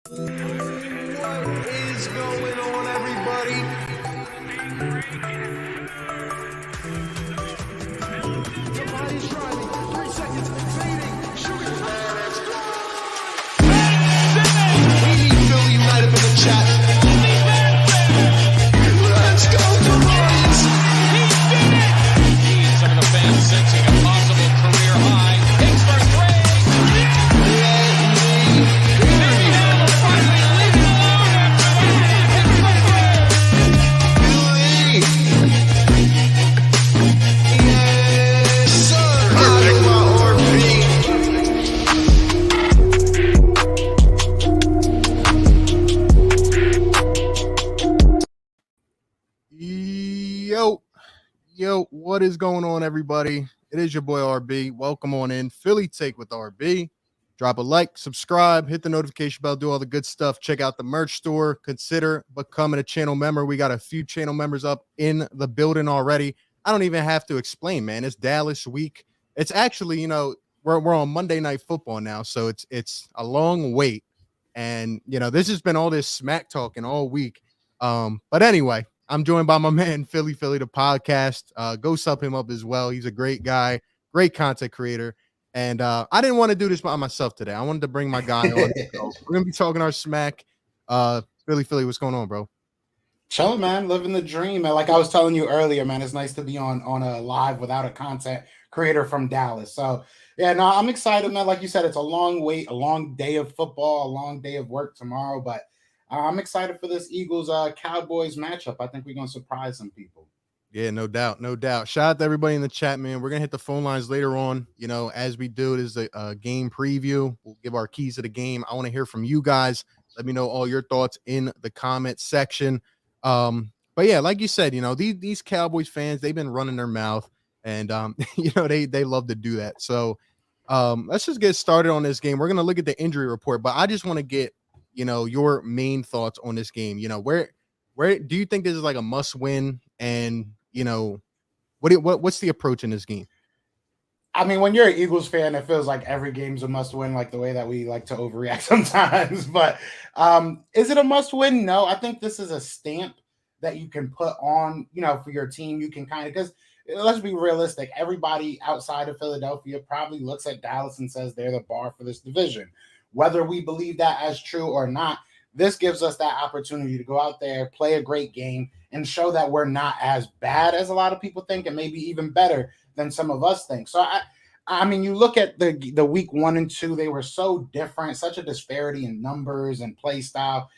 What is going on, everybody? Somebody's driving. 3 seconds. Fading. Shooting. We need Philly United for the chat. Let's go, Tobias. Some of the fans sensing a possible career high. Hits for three. Maybe Hamel finally leaving alone after that. Hits for three. Yes, sir. Iowa Yo, what is going on, everybody? It is your boy RB. Welcome on in. Philly Take with RB. Drop a like, subscribe, hit the notification bell, do all the good stuff. Check out the merch store. Consider becoming a channel member. We got a few channel members up in the building already. I don't even have to explain, man. It's Dallas week. It's actually, we're on Monday Night Football now, so it's a long wait. And, this has been all this smack talking all week. But anyway, I'm joined by my man, Philly the podcast. Go sub him up as well. He's a great guy, great content creator. And I didn't want to do this by myself today. I wanted to bring my guy on. So we're going to be talking our smack. Philly, what's going on, bro? Chilling, man, living the dream. And like I was telling you earlier, man, it's nice to be on a live without a content creator from Dallas. So yeah, no, I'm excited, man. Like you said, it's a long wait, a long day of football, a long day of work tomorrow, but I'm excited for this Eagles Cowboys matchup. I think we're gonna surprise some people. Yeah, no doubt. Shout out to everybody in the chat, man. We're gonna hit the phone lines later on. As we do, it is a game preview. We'll give our keys to the game. I want to hear from you guys. Let me know all your thoughts in the comment section. But yeah, like you said, these Cowboys fans, they've been running their mouth, and they love to do that. So let's just get started on this game. We're gonna look at the injury report, but I just want to get your main thoughts on this game. Where do you think this is like a must win? And what's the approach in this game? I mean, when you're an Eagles fan, it feels like every game's a must win, like the way that we like to overreact sometimes. But is it a must win? No, I think this is a stamp that you can put on, for your team. You can kind of, because let's be realistic, everybody outside of Philadelphia probably looks at Dallas and says they're the bar for this division. Whether we believe that as true or not, this gives us that opportunity to go out there, play a great game, and show that we're not as bad as a lot of people think, and maybe even better than some of us think. So, I mean, you look at the week 1 and 2, they were so different, such a disparity in numbers and play style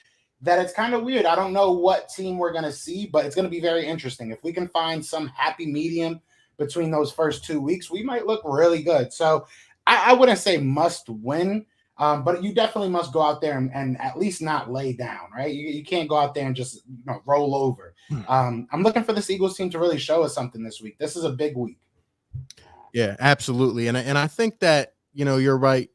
that it's kind of weird. I don't know what team we're going to see, but it's going to be very interesting. If we can find some happy medium between those first 2 weeks, we might look really good. So I wouldn't say must win. But you definitely must go out there and at least not lay down, right? You can't go out there and just roll over. I'm looking for this Eagles team to really show us something this week. This is a big week. Yeah, absolutely. And I think that, you're right.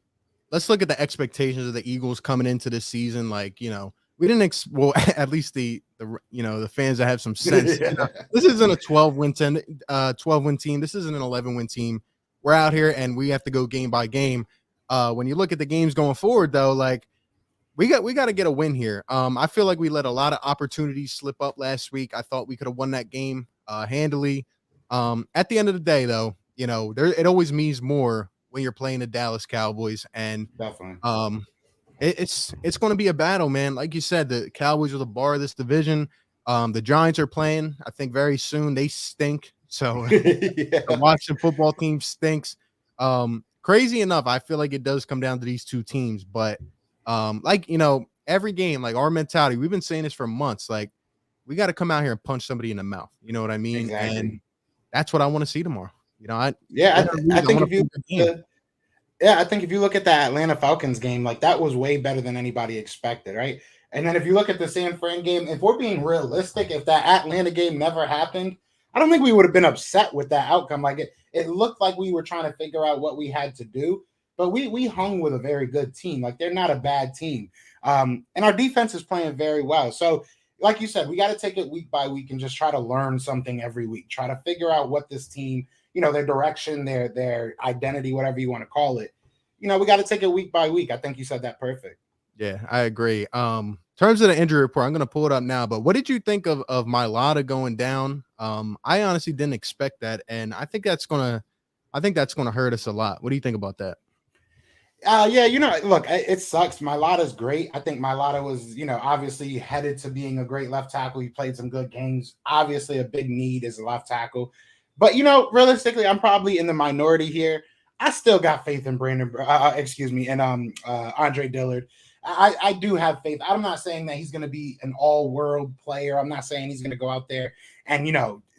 Let's look at the expectations of the Eagles coming into this season. Like, we didn't at least the fans that have some sense. Yeah. This isn't a 12-win team. This isn't an 11-win team. We're out here and we have to go game by game. When you look at the games going forward, though, like we got to get a win here. I feel like we let a lot of opportunities slip up last week. I thought we could have won that game handily. At the end of the day, though, it always means more when you're playing the Dallas Cowboys, and Definitely. It's going to be a battle, man. Like you said, the Cowboys are the bar of this division. The Giants are playing, I think, very soon. They stink. So the Washington football team stinks. Crazy enough, I feel like it does come down to these two teams, but every game, like our mentality, we've been saying this for months, like we got to come out here and punch somebody in the mouth. You know what I mean? Exactly. And that's what I want to see tomorrow. I think if you look at that Atlanta Falcons game, like that was way better than anybody expected, right? And then if you look at the San Fran game, if we're being realistic, if that Atlanta game never happened, I don't think we would have been upset with that outcome. Like it looked like we were trying to figure out what we had to do, but we hung with a very good team. Like they're not a bad team. And our defense is playing very well. So like you said, we got to take it week by week and just try to learn something every week. Try to figure out what this team, their direction, their identity, whatever you want to call it. We got to take it week by week. I think you said that perfect. Yeah, I agree. In terms of the injury report, I'm gonna pull it up now. But what did you think of Mailata going down? I honestly didn't expect that, and I think that's gonna hurt us a lot. What do you think about that? Yeah, look, it sucks. Mailata's great. I think Mailata was, obviously headed to being a great left tackle. He played some good games. Obviously, a big need is a left tackle. But realistically, I'm probably in the minority here. I still got faith in and Andre Dillard. I do have faith. I'm not saying that he's going to be an all-world player. I'm not saying he's going to go out there and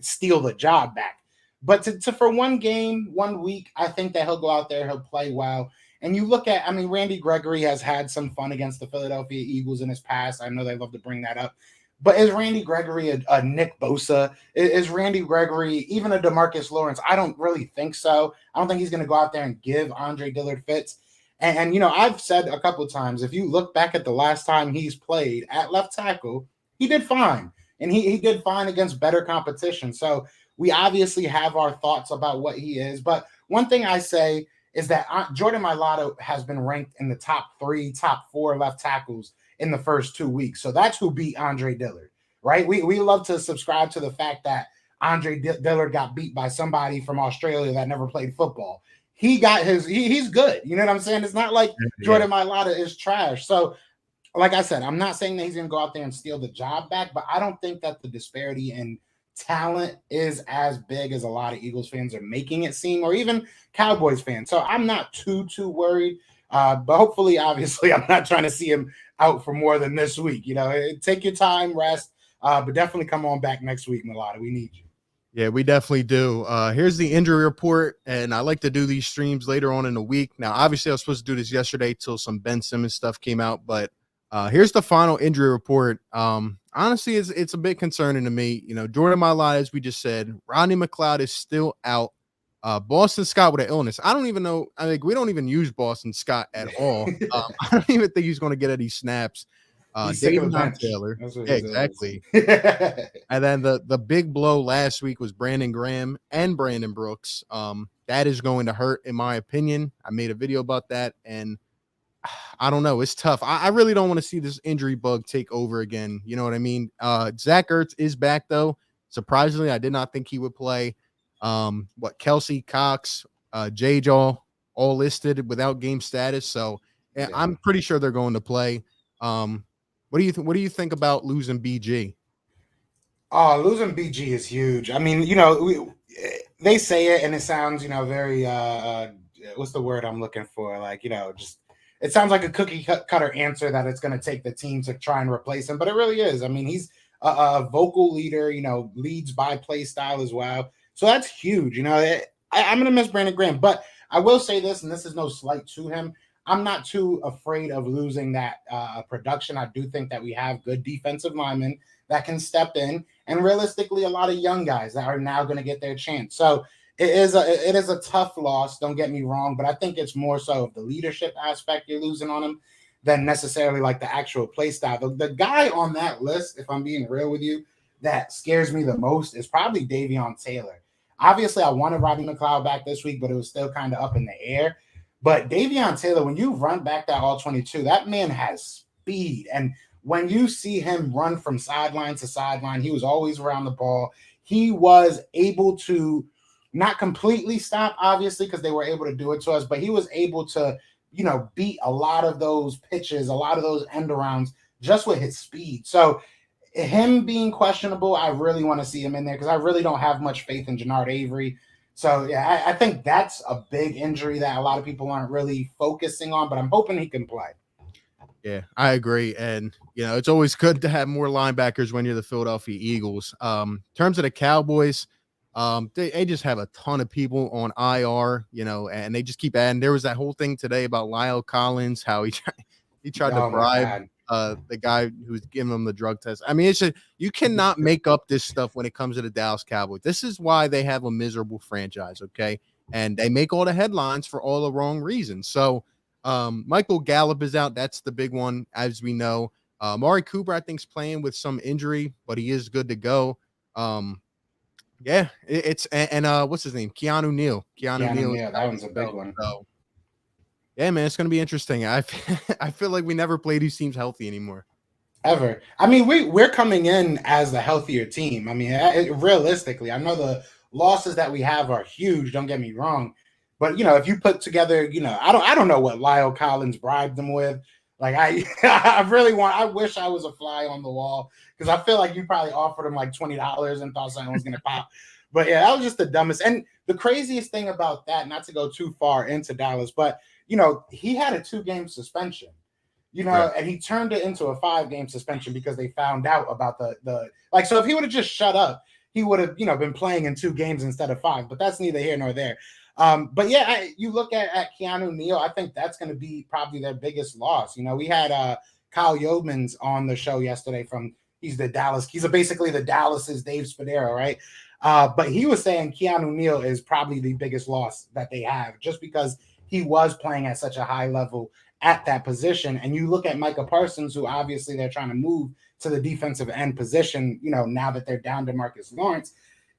steal the job back. But to for one game, 1 week, I think that he'll go out there, he'll play well. And you look at, Randy Gregory has had some fun against the Philadelphia Eagles in his past. I know they love to bring that up. But is Randy Gregory a Nick Bosa? Is Randy Gregory even a DeMarcus Lawrence? I don't really think so. I don't think he's going to go out there and give Andre Dillard fits. And I've said a couple of times, if you look back at the last time he's played at left tackle, he did fine. And he did fine against better competition. So we obviously have our thoughts about what he is. But one thing I say is that Jordan Mailata has been ranked in the top 3, top 4 left tackles in the first 2 weeks. So that's who beat Andre Dillard, right? We love to subscribe to the fact that Andre Dillard got beat by somebody from Australia that never played football. He got he's good. You know what I'm saying? It's not like Jordan Mailata is trash. So, like I said, I'm not saying that he's going to go out there and steal the job back, but I don't think that the disparity in talent is as big as a lot of Eagles fans are making it seem, or even Cowboys fans. So I'm not too worried. But hopefully, obviously, I'm not trying to see him out for more than this week. Take your time, rest, but definitely come on back next week, Mailata. We need you. Yeah, we definitely do. Here's the injury report, and I like to do these streams later on in the week. Now, obviously, I was supposed to do this yesterday till some Ben Simmons stuff came out, but here's the final injury report. Honestly, it's a bit concerning to me. Jordan Mailata, as we just said, Rodney McLeod is still out. Boston Scott with an illness. I don't even know. I think we don't even use Boston Scott at all. I don't even think he's going to get any snaps. He's sick of the bench. Taylor. That's what Yeah, exactly. exactly. And then the big blow last week was Brandon Graham and Brandon Brooks. That is going to hurt, in my opinion. I made a video about that, and I don't know. It's tough. I really don't want to see this injury bug take over again. You know what I mean? Zach Ertz is back, though. Surprisingly, I did not think he would play. Kelsey, Cox, J-Jaw, all listed without game status. So yeah. I'm pretty sure they're going to play. What do you think about losing BG? Oh, losing BG is huge. They say it and it sounds, very what's the word I'm looking for? Just it sounds like a cookie cutter answer that it's going to take the team to try and replace him, but it really is. He's a vocal leader, leads by play style as well. So that's huge. I'm going to miss Brandon Graham, but I will say this, and this is no slight to him. I'm not too afraid of losing that production. I do think that we have good defensive linemen that can step in, and realistically, a lot of young guys that are now going to get their chance. So it is a tough loss. Don't get me wrong, but I think it's more so of the leadership aspect you're losing on him than necessarily like the actual play style. The guy on that list, if I'm being real with you, that scares me the most is probably Davion Taylor. Obviously, I wanted Rodney McLeod back this week, but it was still kind of up in the air. But Davion Taylor, when you run back that all-22, that man has speed. And when you see him run from sideline to sideline, he was always around the ball. He was able to not completely stop, obviously, because they were able to do it to us, but he was able to, beat a lot of those pitches, a lot of those end arounds just with his speed. So him being questionable, I really want to see him in there because I really don't have much faith in Jannard Avery. So, yeah, I think that's a big injury that a lot of people aren't really focusing on, but I'm hoping he can play. Yeah, I agree. And, it's always good to have more linebackers when you're the Philadelphia Eagles. In terms of the Cowboys, they just have a ton of people on IR, and they just keep adding. There was that whole thing today about Lyle Collins, how he tried to bribe the guy who's giving them the drug test. It's just, you cannot make up this stuff when it comes to the Dallas Cowboys. This is why they have a miserable franchise, okay? And they make all the headlines for all the wrong reasons. So Michael Gallup is out. That's the big one, as we know. Amari Cooper, I think, is playing with some injury, but he is good to go. Yeah, it's what's his name? Keanu Neal. Keanu Neal, that one's a big one. So, Yeah, man, it's going to be interesting. I feel like we never play these teams healthy anymore. Ever. I mean, we're coming in as the healthier team. I mean, realistically, I know the losses that we have are huge. Don't get me wrong, but if you put together, I don't know what Lyle Collins bribed them with. Like I really I wish I was a fly on the wall because I feel like you probably offered him like $20 and thought something was gonna pop. But yeah, that was just the dumbest. And the craziest thing about that, not to go too far into Dallas, but he had a 2-game suspension. Right. And he turned it into a 5-game suspension because they found out about the like. So if he would have just shut up, he would have been playing in 2 games instead of 5. But that's neither here nor there. But yeah, you look at Keanu Neal. I think that's going to be probably their biggest loss. We had Kyle Yeomans on the show yesterday he's the Dallas. He's basically the Dallas's Dave Spadero, right? But he was saying Keanu Neal is probably the biggest loss that they have just because he was playing at such a high level at that position. And you look at Micah Parsons, who obviously they're trying to move to the defensive end position, now that they're down to Marcus Lawrence,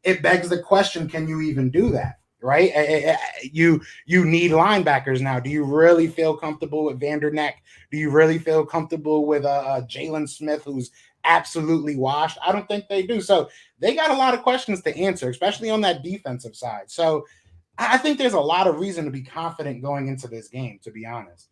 it begs the question, can you even do that? Right? You need linebackers now. Do you really feel comfortable with Vanderneck? Do you really feel comfortable with Jalen Smith, who's absolutely washed? I don't think they do. So they got a lot of questions to answer, especially on that defensive side. So I think there's a lot of reason to be confident going into this game, to be honest.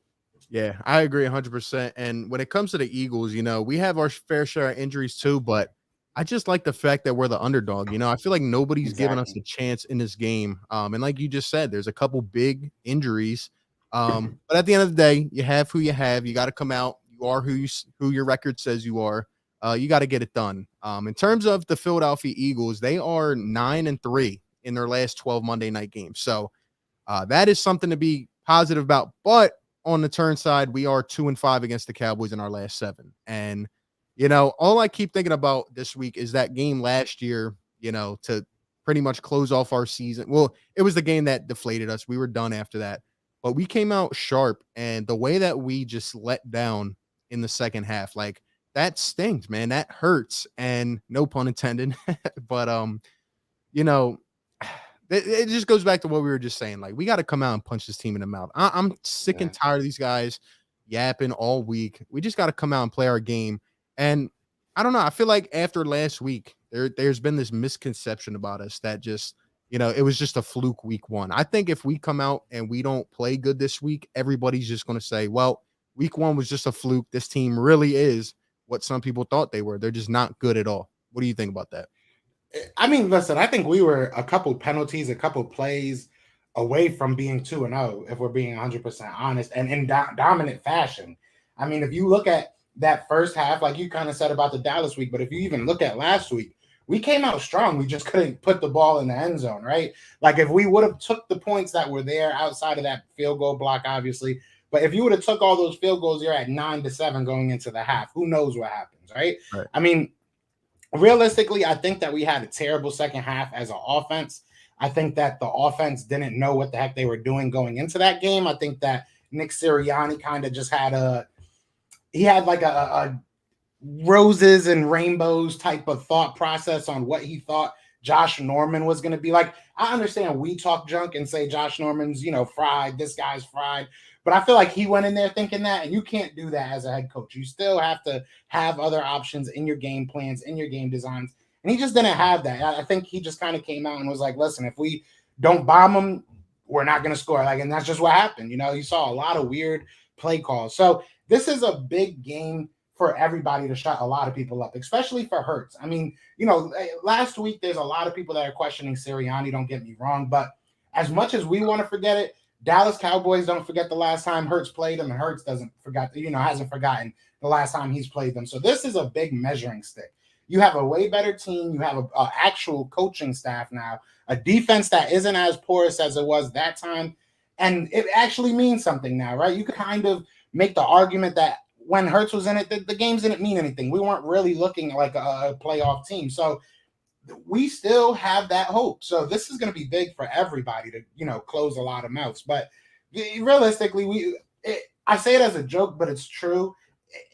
Yeah, I agree 100%. And when it comes to the Eagles, we have our fair share of injuries too, but I just like the fact that we're the underdog. I feel like nobody's giving us a chance in this game. And like you just said, there's a couple big injuries. But at the end of the day, you have who you have. You got to come out. You are who your record says you are. You got to get it done. In terms of the Philadelphia Eagles, they are 9-3 in their last 12 Monday night games. So that is something to be positive about. But on the turn side, we are 2-5 against the Cowboys in our last 7. And, all I keep thinking about this week is that game last year, to pretty much close off our season. Well, it was the game that deflated us. We were done after that, but we came out sharp. And the way that we just let down in the second half, like that stings, man, that hurts. And no pun intended, but, it just goes back to what we were just saying. Like, we got to come out and punch this team in the mouth. I'm sick and tired of these guys yapping all week. We just got to come out and play our game. And I don't know. I feel like after last week, there's been this misconception about us that just, it was just a fluke week 1. I think if we come out and we don't play good this week, everybody's just going to say, well, week 1 was just a fluke. This team really is what some people thought they were. They're just not good at all. What do you think about that? I mean, listen, I think we were a couple penalties, a couple plays away from being 2-0, if we're being 100% honest, and in dominant fashion. I mean, if you look at that first half, like you kind of said about the Dallas week, but if you even look at last week, we came out strong. We just couldn't put the ball in the end zone, right? Like if we would have took the points that were there outside of that field goal block, obviously, but if you would have took all those field goals, you're at 9-7 going into the half. Who knows what happens, right? I mean, realistically, I think that we had a terrible second half as an offense. I think that the offense didn't know what the heck they were doing going into that game. I think that Nick Sirianni kind of just had a roses and rainbows type of thought process on what he thought Josh Norman was going to be like. I understand we talk junk and say Josh Norman's, fried. This guy's fried. But I feel like he went in there thinking that, and you can't do that as a head coach. You still have to have other options in your game plans, in your game designs. And he just didn't have that. I think he just kind of came out and was like, listen, if we don't bomb them, we're not going to score. And that's just what happened. You saw a lot of weird play calls. So this is a big game for everybody to shut a lot of people up, especially for Hurts. I mean, last week, there's a lot of people that are questioning Sirianni, don't get me wrong. But as much as we want to forget it, Dallas Cowboys don't forget the last time Hurts played them, and Hurts hasn't forgotten the last time he's played them. So this is a big measuring stick. You have a way better team. You have an actual coaching staff now, a defense that isn't as porous as it was that time. And it actually means something now, right? You could kind of make the argument that when Hurts was in it, the games didn't mean anything. We weren't really looking like a playoff team. So we still have that hope. So this is going to be big for everybody to, close a lot of mouths. But realistically, I say it as a joke, but it's true.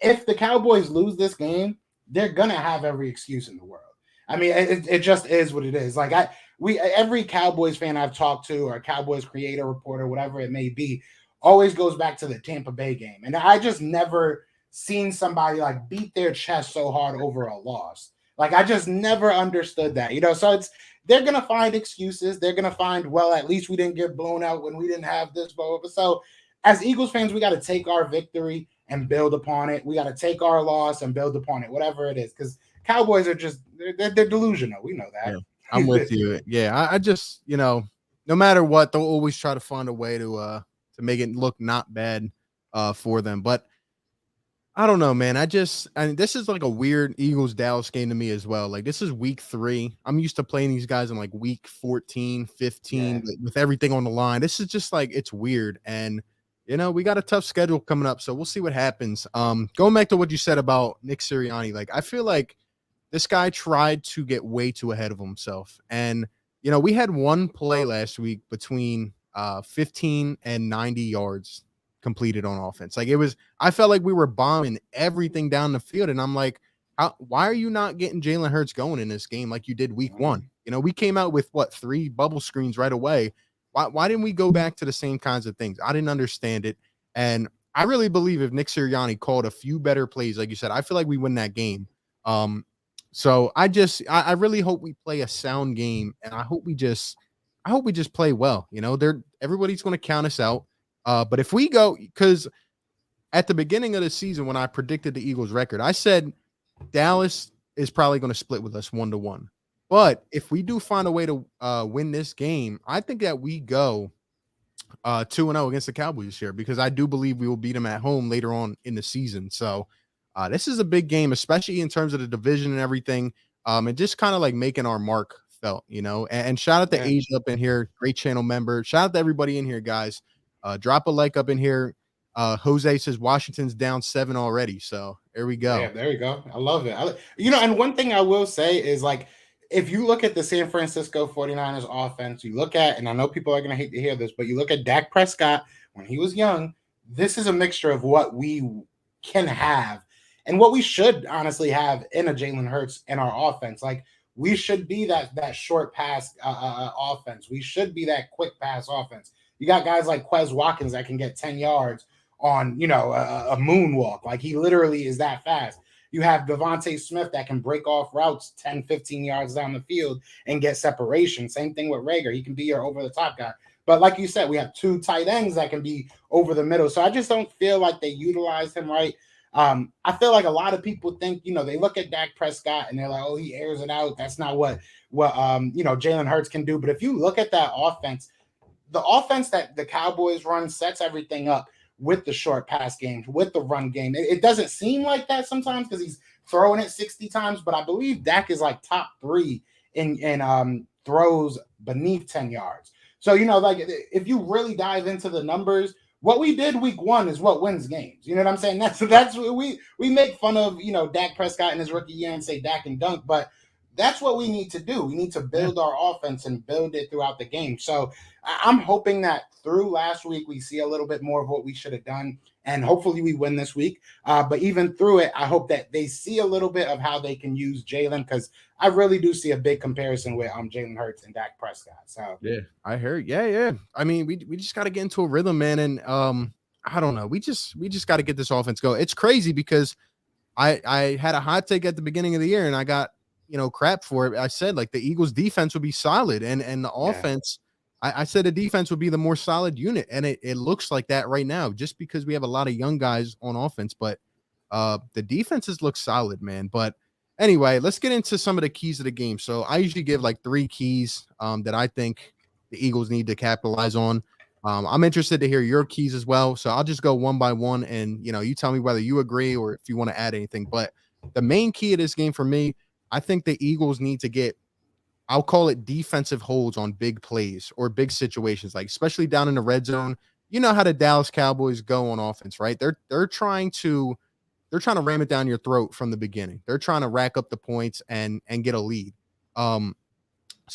If the Cowboys lose this game, they're going to have every excuse in the world. I mean, it just is what it is. Like every Cowboys fan I've talked to, or Cowboys creator, reporter, whatever it may be, always goes back to the Tampa Bay game. And I just never seen somebody like beat their chest so hard over a loss. Like I just never understood that, so they're going to find excuses. They're going to find, well, at least we didn't get blown out when we didn't have this. So as Eagles fans, we got to take our victory and build upon it. We got to take our loss and build upon it, whatever it is, because Cowboys are just they're delusional. We know that. Yeah, I'm with you. Yeah, I just no matter what, they'll always try to find a way to make it look not bad for them. But I don't know, man. This is like a weird Eagles Dallas game to me as well. Like this is week 3. I'm used to playing these guys in like week 14, 15 with everything on the line. This is just like it's weird. And we got a tough schedule coming up, so we'll see what happens. Going back to what you said about Nick Sirianni, like I feel like this guy tried to get way too ahead of himself. And, we had one play last week between 15 and 90 yards completed on offense. Like I felt like we were bombing everything down the field. And I'm like, why are you not getting Jalen Hurts going in this game like you did week 1? We came out with 3 bubble screens right away. Why didn't we go back to the same kinds of things? I didn't understand it. And I really believe if Nick Sirianni called a few better plays, like you said, I feel like we win that game. So I really hope we play a sound game, and I hope we just play well. Everybody's going to count us out. But if we go, because at the beginning of the season, when I predicted the Eagles record, I said Dallas is probably going to split with us 1-1. But if we do find a way to win this game, I think that we go 2-0 against the Cowboys this year, because I do believe we will beat them at home later on in the season. So this is a big game, especially in terms of the division and everything. And just kind of like making our mark felt, and shout out to Asia up in here. Great channel member. Shout out to everybody in here, guys. Drop a like up in here. Jose says Washington's down 7 already. So there we go. Yeah, there we go. I love it. And one thing I will say is like, if you look at the San Francisco 49ers offense, you look at, and I know people are going to hate to hear this, but you look at Dak Prescott when he was young, this is a mixture of what we can have and what we should honestly have in a Jalen Hurts in our offense. Like we should be that short pass offense. We should be that quick pass offense. You got guys like Quez Watkins that can get 10 yards on, a moonwalk. Like he literally is that fast. You have Devontae Smith that can break off routes 10, 15 yards down the field and get separation. Same thing with Rager. He can be your over-the-top guy. But like you said, we have 2 tight ends that can be over the middle. So I just don't feel like they utilized him right. I feel like a lot of people think, they look at Dak Prescott and they're like, oh, he airs it out. That's not what Jalen Hurts can do. But if you look at that offense, the offense that the Cowboys run sets everything up with the short pass game, with the run game. It doesn't seem like that sometimes because he's throwing it 60 times, but I believe Dak is like top 3 in throws beneath 10 yards. So, like if you really dive into the numbers, what we did week 1 is what wins games. You know what I'm saying? That's what we make fun of, Dak Prescott in his rookie year and say Dak and dunk, but that's what we need to do. We need to build our offense and build it throughout the game. So I'm hoping that through last week, we see a little bit more of what we should have done. And hopefully we win this week. But even through it, I hope that they see a little bit of how they can use Jalen, because I really do see a big comparison with Jalen Hurts and Dak Prescott. So yeah, I heard. Yeah. I mean, we just got to get into a rhythm, man. And I don't know. We just got to get this offense go. It's crazy because I had a hot take at the beginning of the year and I got crap for it. I said like the Eagles defense would be solid and the offense, I said the defense would be the more solid unit. And it looks like that right now, just because we have a lot of young guys on offense, but the defenses look solid, man. But anyway, let's get into some of the keys of the game. So I usually give like 3 keys that I think the Eagles need to capitalize on. I'm interested to hear your keys as well. So I'll just go one by one and, you tell me whether you agree or if you want to add anything. But the main key of this game for me, I think the Eagles need to get, I'll call it defensive holds on big plays or big situations, like especially down in the red zone. You know how the Dallas Cowboys go on offense, right? They're trying to ram it down your throat from the beginning. They're trying to rack up the points and get a lead. So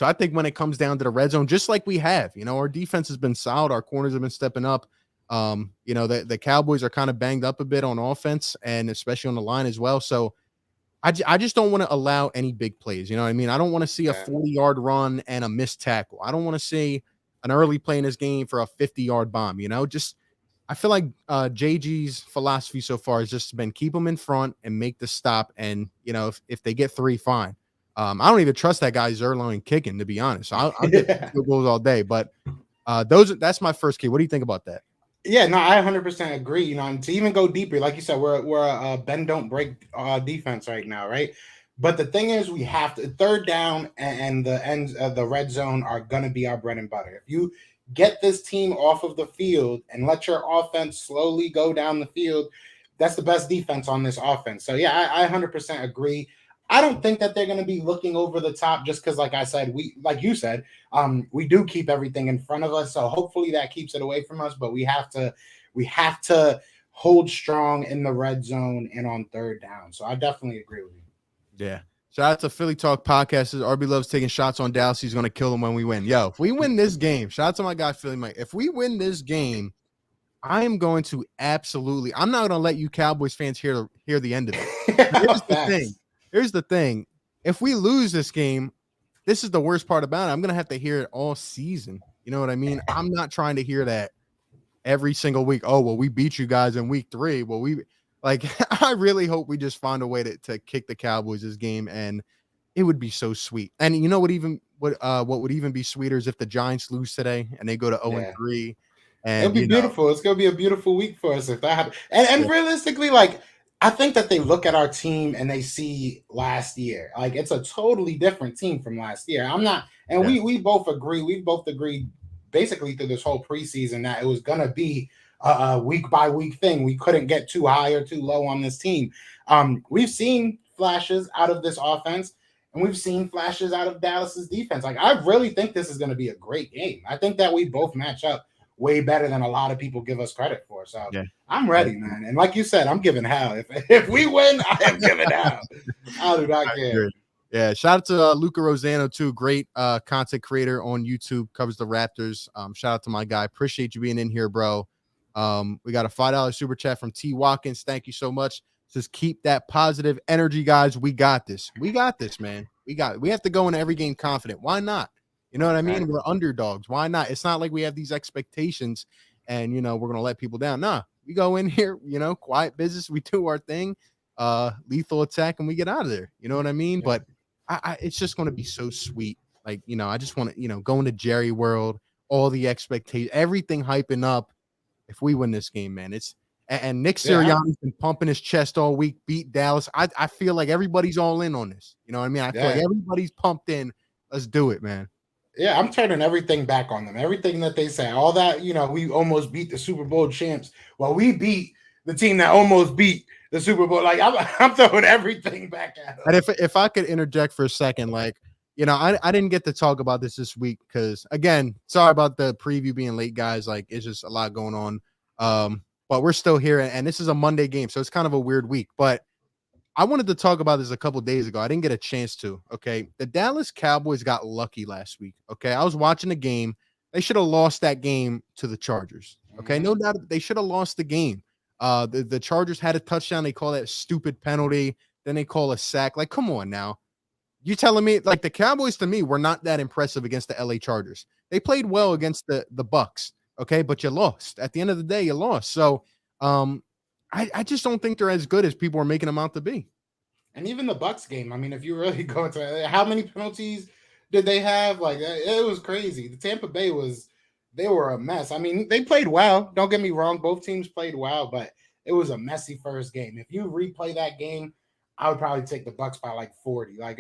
I think when it comes down to the red zone, just like we have, our defense has been solid. Our corners have been stepping up. The Cowboys are kind of banged up a bit on offense and especially on the line as well. So I just don't want to allow any big plays. You know what I mean? I don't want to see a 40-yard run and a missed tackle. I don't want to see an early play in this game for a 50-yard bomb. Just I feel like JG's philosophy so far has just been keep them in front and make the stop. And if they get 3, fine. I don't even trust that guy Zerline kicking, to be honest. So I'll get Yeah. field goals all day. But that's my first key. What do you think about that? Yeah, no, I 100% agree. And to even go deeper, like you said, we're a bend don't break defense right now, right? But the thing is, we have to third down and the ends of the red zone are gonna be our bread and butter. If you get this team off of the field and let your offense slowly go down the field, that's the best defense on this offense. So yeah, I 100% agree. I don't think that they're going to be looking over the top just because, like I said, like you said, we do keep everything in front of us. So hopefully that keeps it away from us. But we have to hold strong in the red zone and on third down. So I definitely agree with you. Yeah. Shout out to Philly Talk Podcast. RB loves taking shots on Dallas. He's going to kill them when we win. Yo, if we win this game, shout out to my guy Philly Mike. If we win this game, I am going to absolutely. I'm not going to let you Cowboys fans hear the end of it. Here's the thing. If we lose this game, this is the worst part about it. I'm going to have to hear it all season. You know what I mean? I'm not trying to hear that every single week. Oh, well, we beat you guys in week 3. Well, I really hope we just find a way to kick the Cowboys this game, and it would be so sweet. And you know what would even be sweeter is if the Giants lose today and they go to 0-3. And it'll be beautiful. It's gonna be a beautiful week for us if that happens. And realistically, like I think that they look at our team and they see last year. Like it's a totally different team from last year. We both agree. We both agreed basically through this whole preseason that it was gonna be a week by week thing. We couldn't get too high or too low on this team. We've seen flashes out of this offense, and we've seen flashes out of Dallas's defense. Like I really think this is gonna be a great game. I think that we both match up way better than a lot of people give us credit for. So I'm ready, man. And like you said, I'm giving hell. If we win, I am giving hell. I do not care. Yeah, shout out to Luca Rosano too. Great content creator on YouTube, covers the Raptors. Shout out to my guy. Appreciate you being in here, bro. We got a $5 super chat from T. Watkins. Thank you so much. Just keep that positive energy, guys. We got this. We got this, man. We have to go into every game confident. Why not? You know what I mean? We're underdogs. Why not? It's not like we have these expectations and, we're going to let people down. Nah, we go in here, quiet business. We do our thing, lethal attack, and we get out of there. You know what I mean? Yeah. But it's just going to be so sweet. Like, I just want to, go into Jerry World, all the expectations, everything hyping up. If we win this game, man, and Nick Sirianni's been pumping his chest all week, beat Dallas. I feel like everybody's all in on this. You know what I mean? I feel like everybody's pumped in. Let's do it, man. Yeah, I'm turning everything back on them. Everything that they say, all that, we almost beat the Super Bowl champs. Well, we beat the team that almost beat the Super Bowl. Like I'm throwing everything back at them. And if I could interject for a second, like, I didn't get to talk about this week because, again, sorry about the preview being late, guys. Like, it's just a lot going on. But we're still here, and this is a Monday game, so it's kind of a weird week. But I wanted to talk about this a couple days ago. I didn't get a chance to, okay? The Dallas Cowboys got lucky last week, okay? I was watching the game. They should have lost that game to the Chargers, okay? No doubt they should have lost the game. The Chargers had a touchdown. They call that stupid penalty. Then they call a sack. Like, come on now. You telling me, like, the Cowboys, to me, were not that impressive against the LA Chargers. They played well against the Bucks, okay? But you lost. At the end of the day, you lost. So, I just don't think they're as good as people are making them out to be. And even the Bucks game, I mean, if you really go into it, how many penalties did they have? Like, it was crazy. The Tampa Bay they were a mess. I mean, they played well. Don't get me wrong. Both teams played well, but it was a messy first game. If you replay that game, I would probably take the Bucks by like 40. Like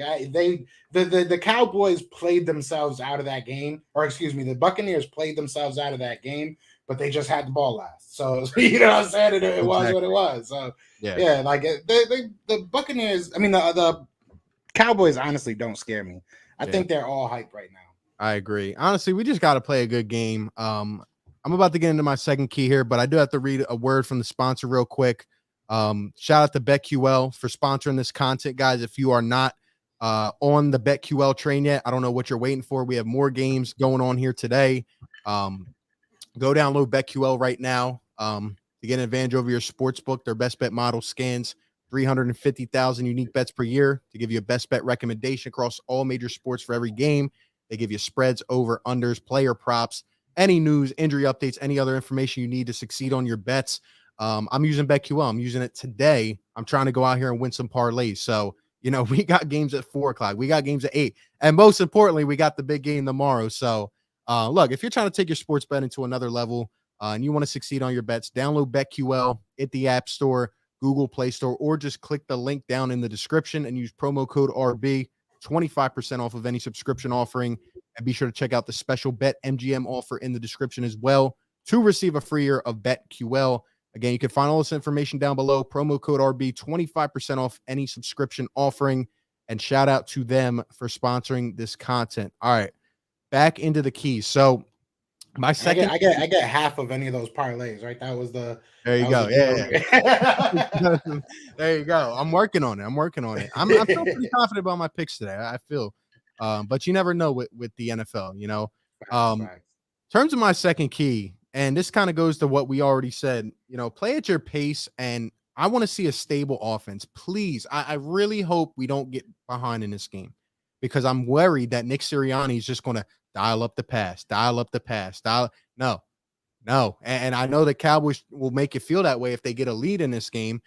the Cowboys played themselves out of that game, or excuse me, the Buccaneers played themselves out of that game, but they just had the ball last. So you know what I'm saying? It was what it was. So yeah, like the Buccaneers. I mean the Cowboys honestly don't scare me. I think they're all hype right now. I agree. Honestly, we just got to play a good game. I'm about to get into my second key here, but I do have to read a word from the sponsor real quick. Shout out to BetQL for sponsoring this content, guys. If you are not on the BetQL train yet, I don't know what you're waiting for. We have more games going on here today. Go download BetQL right now to get an advantage over your sports book. Their best bet model scans 350,000 unique bets per year to give you a best bet recommendation across all major sports for every game. They give you spreads, over, unders, player props, any news, injury updates, any other information you need to succeed on your bets. I'm using BetQL. I'm using it today. I'm trying to go out here and win some parlays. So, we got games at 4:00. We got games at 8. And most importantly, we got the big game tomorrow. So, look, if you're trying to take your sports betting to another level and you want to succeed on your bets, download BetQL at the App Store, Google Play Store, or just click the link down in the description and use promo code RB, 25% off of any subscription offering. And be sure to check out the special Bet MGM offer in the description as well to receive a free year of BetQL. Again, you can find all this information down below. Promo code RB, 25% off any subscription offering. And shout out to them for sponsoring this content. All right, back into the keys. So my second, I get half of any of those parlays, right? That was the. there you go. Yeah. There you go. I'm working on it. I'm feeling pretty confident about my picks today. I feel, but you never know with the NFL, In terms of my second key, and this kind of goes to what we already said, play at your pace. And I want to see a stable offense. Please. I really hope we don't get behind in this game because I'm worried that Nick Sirianni is just going to dial up the pass. No. And I know the Cowboys will make you feel that way if they get a lead in this game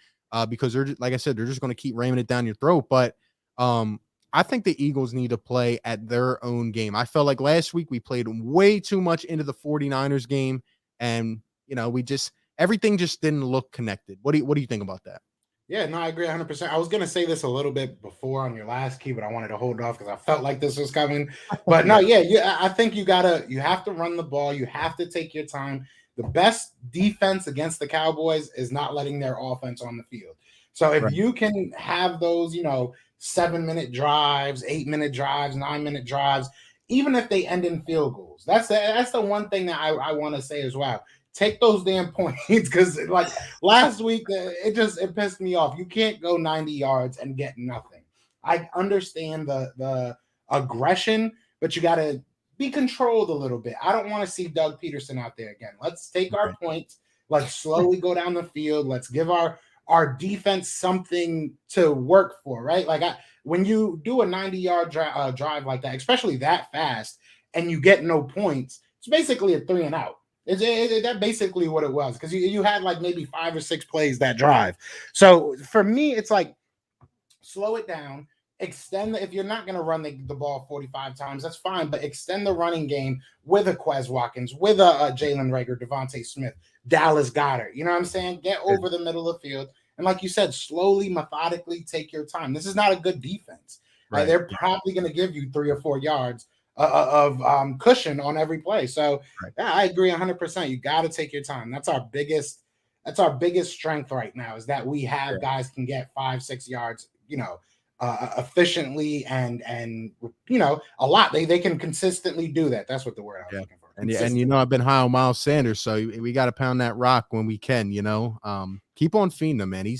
because they're, like I said, they're just going to keep ramming it down your throat. But I think the Eagles need to play at their own game. I felt like last week we played way too much into the 49ers game. And, everything just didn't look connected. What do you think about that? Yeah, no, I agree 100%. I was going to say this a little bit before on your last key, but I wanted to hold off because I felt like this was coming. But no, I think you have to run the ball. You have to take your time. The best defense against the Cowboys is not letting their offense on the field. So if you can have those, 7-minute drives, 8-minute drives, 9-minute drives, even if they end in field goals, that's the one thing that I want to say as well. Take those damn points because like last week, it pissed me off. You can't go 90 yards and get nothing. I understand the aggression, but you got to be controlled a little bit. I don't want to see Doug Peterson out there again. Let's take our points. Let's slowly go down the field. Let's give our defense something to work for, right? Like when you do a 90-yard drive like that, especially that fast, and you get no points, it's basically a 3 and out. That's basically what it was because you had like maybe 5 or 6 plays that drive. So for me, it's like slow it down, extend if you're not going to run the ball 45 times, that's fine, but extend the running game with a Quez Watkins, with a Jalen Reagor, Devontae Smith, Dallas Goedert. You know what I'm saying? Get over the middle of the field. And like you said, slowly, methodically take your time. This is not a good defense. Right? They're probably going to give you 3 or 4 yards of cushion on every play. So yeah, I agree 100%. You got to take your time. That's our biggest strength right now is that we have guys can get 5-6 yards, efficiently and a lot. They can consistently do that. That's what the word I was looking for. And I've been high on Miles Sanders, so we got to pound that rock when we can. Keep on feeding him, man.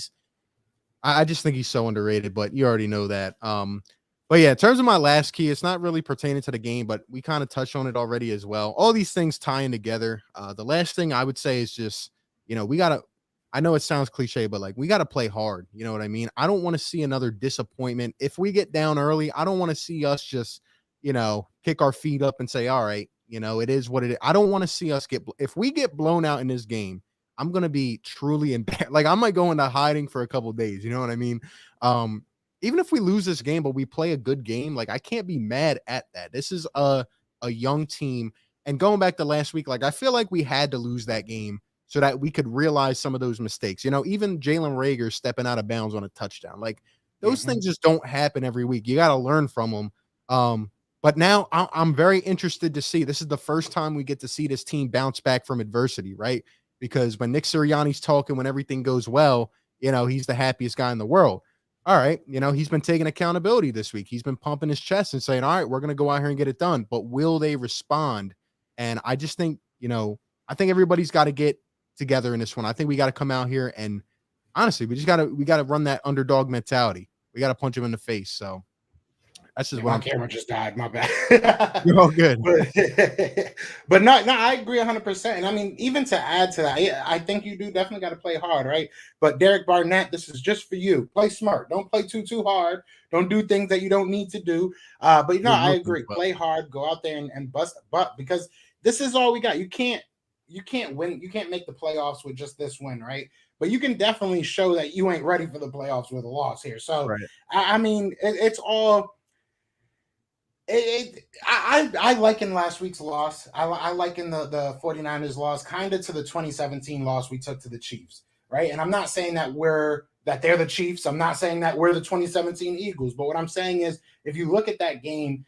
I just think he's so underrated, but you already know that. But yeah, in terms of my last key, it's not really pertaining to the game, but we kind of touched on it already as well. All these things tying together. The last thing I would say is just, we got to, I know it sounds cliche, but like we got to play hard. You know what I mean? I don't want to see another disappointment. If we get down early, I don't want to see us just, kick our feet up and say, all right, it is what it is. I don't want to see us if we get blown out in this game, I'm going to be truly embarrassed. Like I might go into hiding for a couple of days. You know what I mean? Even if we lose this game, but we play a good game, like I can't be mad at that. This is a young team. And going back to last week, like I feel like we had to lose that game so that we could realize some of those mistakes. Even Jalen Reagor stepping out of bounds on a touchdown. Like those things just don't happen every week. You got to learn from them. But now I'm very interested to see. This is the first time we get to see this team bounce back from adversity, right? Because when Nick Sirianni's talking, when everything goes well, he's the happiest guy in the world. All right, he's been taking accountability this week. He's been pumping his chest and saying, all right, we're going to go out here and get it done. But will they respond? And I just think, I think everybody's got to get together in this one. I think we got to come out here and honestly, we got to run that underdog mentality. We got to punch him in the face. So that's just my camera just died. My bad. You're all good. But no, I agree 100%. And I mean, even to add to that, I think you do definitely got to play hard, right? But Derek Barnett, this is just for you. Play smart. Don't play too hard. Don't do things that you don't need to do. But I agree. Play hard. Go out there and bust a butt because this is all we got. You can't win. You can't make the playoffs with just this win, right? But you can definitely show that you ain't ready for the playoffs with a loss here. So, Right. I mean, it's all. I liken last week's loss. I liken the 49ers loss kind of to the 2017 loss we took to the Chiefs, right? And I'm not saying that they're the Chiefs. I'm not saying that we're the 2017 Eagles. But what I'm saying is, if you look at that game,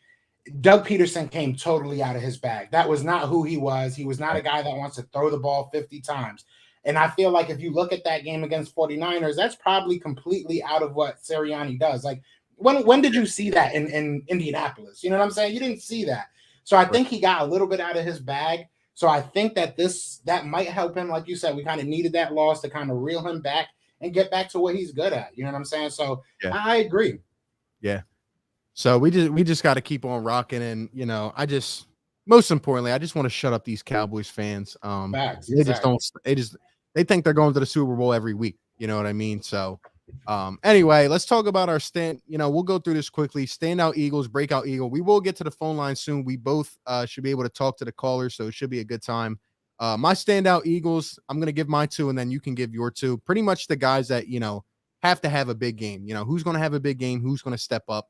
Doug Peterson came totally out of his bag. That was not who he was. He was not a guy that wants to throw the ball 50 times. And I feel like if you look at that game against 49ers, that's probably completely out of what Sirianni does. Like, when did you see that in Indianapolis? You know what I'm saying? You didn't see that. So I think he got a little bit out of his bag. So I think that that might help him. Like you said, we kind of needed that loss to kind of reel him back and get back to what he's good at. You know what I'm saying? So yeah. I agree. Yeah. So we just got to keep on rocking. And, most importantly, I just want to shut up these Cowboys fans. Facts, they just they think they're going to the Super Bowl every week. You know what I mean? So anyway, let's talk about our we'll go through this quickly. Standout Eagles, breakout Eagle. We will get to the phone line soon. We both should be able to talk to the callers, so it should be a good time. My standout Eagles, I'm going to give my 2, and then you can give your 2. Pretty much the guys that, have to have a big game. Who's going to have a big game? Who's going to step up?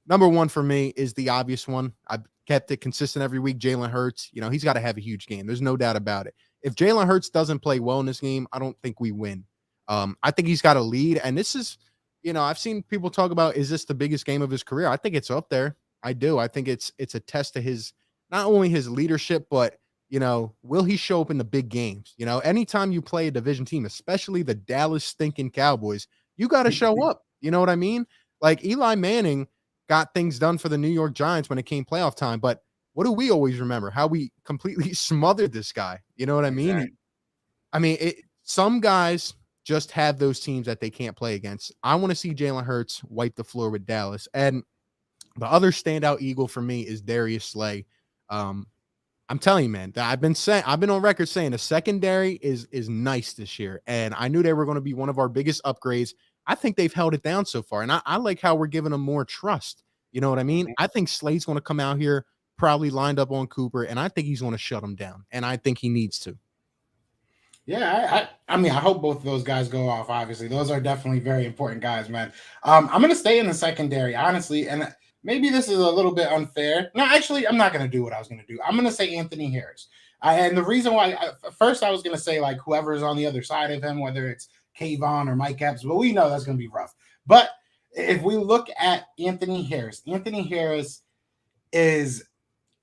Number 1 for me is the obvious one. I've kept it consistent every week. Jalen Hurts, he's got to have a huge game. There's no doubt about it. If Jalen Hurts doesn't play well in this game, I don't think we win. I think he's got a lead, and this is, I've seen people talk about, is this the biggest game of his career? I think it's up there. I do. I think it's a test to his, not only his leadership, but, will he show up in the big games? Anytime you play a division team, especially the Dallas stinking Cowboys, you got to show up. You know what I mean? Like Eli Manning got things done for the New York Giants when it came playoff time, but what do we always remember? How we completely smothered this guy. You know what I mean? Exactly. I mean, some guys just have those teams that they can't play against. I want to see Jalen Hurts wipe the floor with Dallas. And the other standout Eagle for me is Darius Slay. I'm telling you, man, that I've been on record saying the secondary is nice this year. And I knew they were going to be one of our biggest upgrades. I think they've held it down so far. And I like how we're giving them more trust. You know what I mean? I think Slay's going to come out here probably lined up on Cooper, and I think he's going to shut him down. And I think he needs to. Yeah, I mean, I hope both of those guys go off, obviously. Those are definitely very important guys, man. I'm going to stay in the secondary, honestly, and maybe this is a little bit unfair. No, actually, I'm not going to do what I was going to do. I'm going to say Anthony Harris. And the reason why, first I was going to say, like, whoever's on the other side of him, whether it's Kayvon or Mike Epps, but we know that's going to be rough. But if we look at Anthony Harris is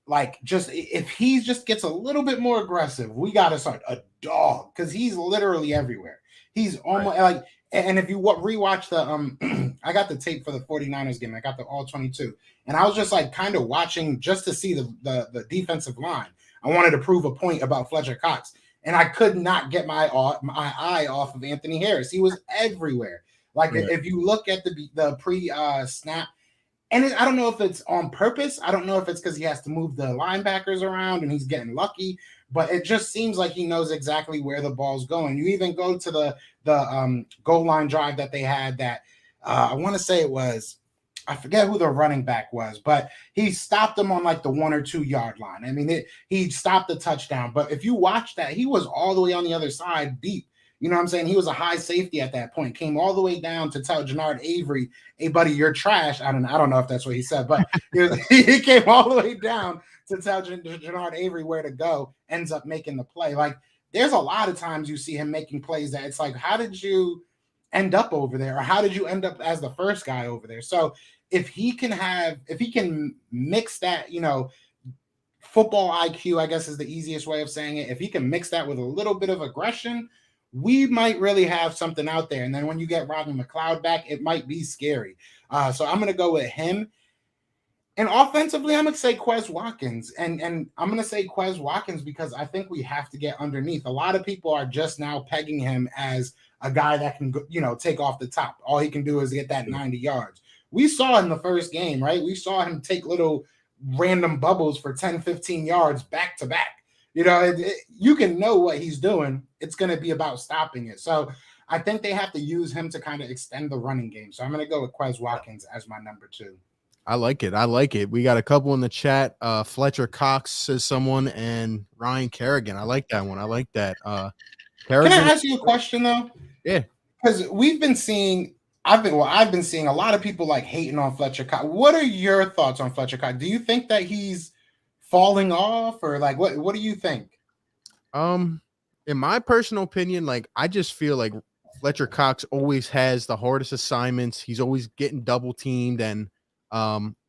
like, just if he just gets a little bit more aggressive, we got to start a dog, because he's literally everywhere. He's almost like, and if you rewatch the I got the tape for the 49ers game. I got the all 22, and I was just like kind of watching just to see the defensive line. I wanted to prove a point about Fletcher Cox, and I could not get my eye off of Anthony Harris. He was everywhere. Like, if you look at the pre-snap, and I don't know if it's on purpose. I don't know if it's because he has to move the linebackers around and he's getting lucky, but it just seems like he knows exactly where the ball's going. You even go to the goal line drive that they had that I want to say it was, I forget who the running back was, but he stopped them on like the 1 or 2 yard line. I mean, he stopped the touchdown, but if you watch that, he was all the way on the other side deep. You know what I'm saying? He was a high safety at that point, came all the way down to tell Jannard Avery, hey, buddy, you're trash. I don't know if that's what he said, but he came all the way down to tell Jannard Avery where to go, ends up making the play. Like, there's a lot of times you see him making plays that it's like, how did you end up over there? Or how did you end up as the first guy over there? So if he can mix that, football IQ, I guess is the easiest way of saying it. If he can mix that with a little bit of aggression, we might really have something out there. And then when you get Rodney McLeod back, it might be scary. So I'm going to go with him. And offensively, I'm going to say Quez Watkins. And I'm going to say Quez Watkins because I think we have to get underneath. A lot of people are just now pegging him as a guy that can, take off the top. All he can do is get that 90 yards. We saw in the first game, right? We saw him take little random bubbles for 10, 15 yards back to back. You can know what he's doing. It's going to be about stopping it. So I think they have to use him to kind of extend the running game. So I'm going to go with Quez Watkins as my number 2. I like it. I like it. We got a couple in the chat. Fletcher Cox says someone, and Ryan Kerrigan. I like that one. I like that. Can I Kerrigan. ask you a question though? Yeah. Because we've been seeing, I've been seeing a lot of people like hating on Fletcher Cox. What are your thoughts on Fletcher Cox? Do you think that he's falling off, or like what do you think? In my personal opinion, like I just feel like Fletcher Cox always has the hardest assignments. He's always getting double teamed, and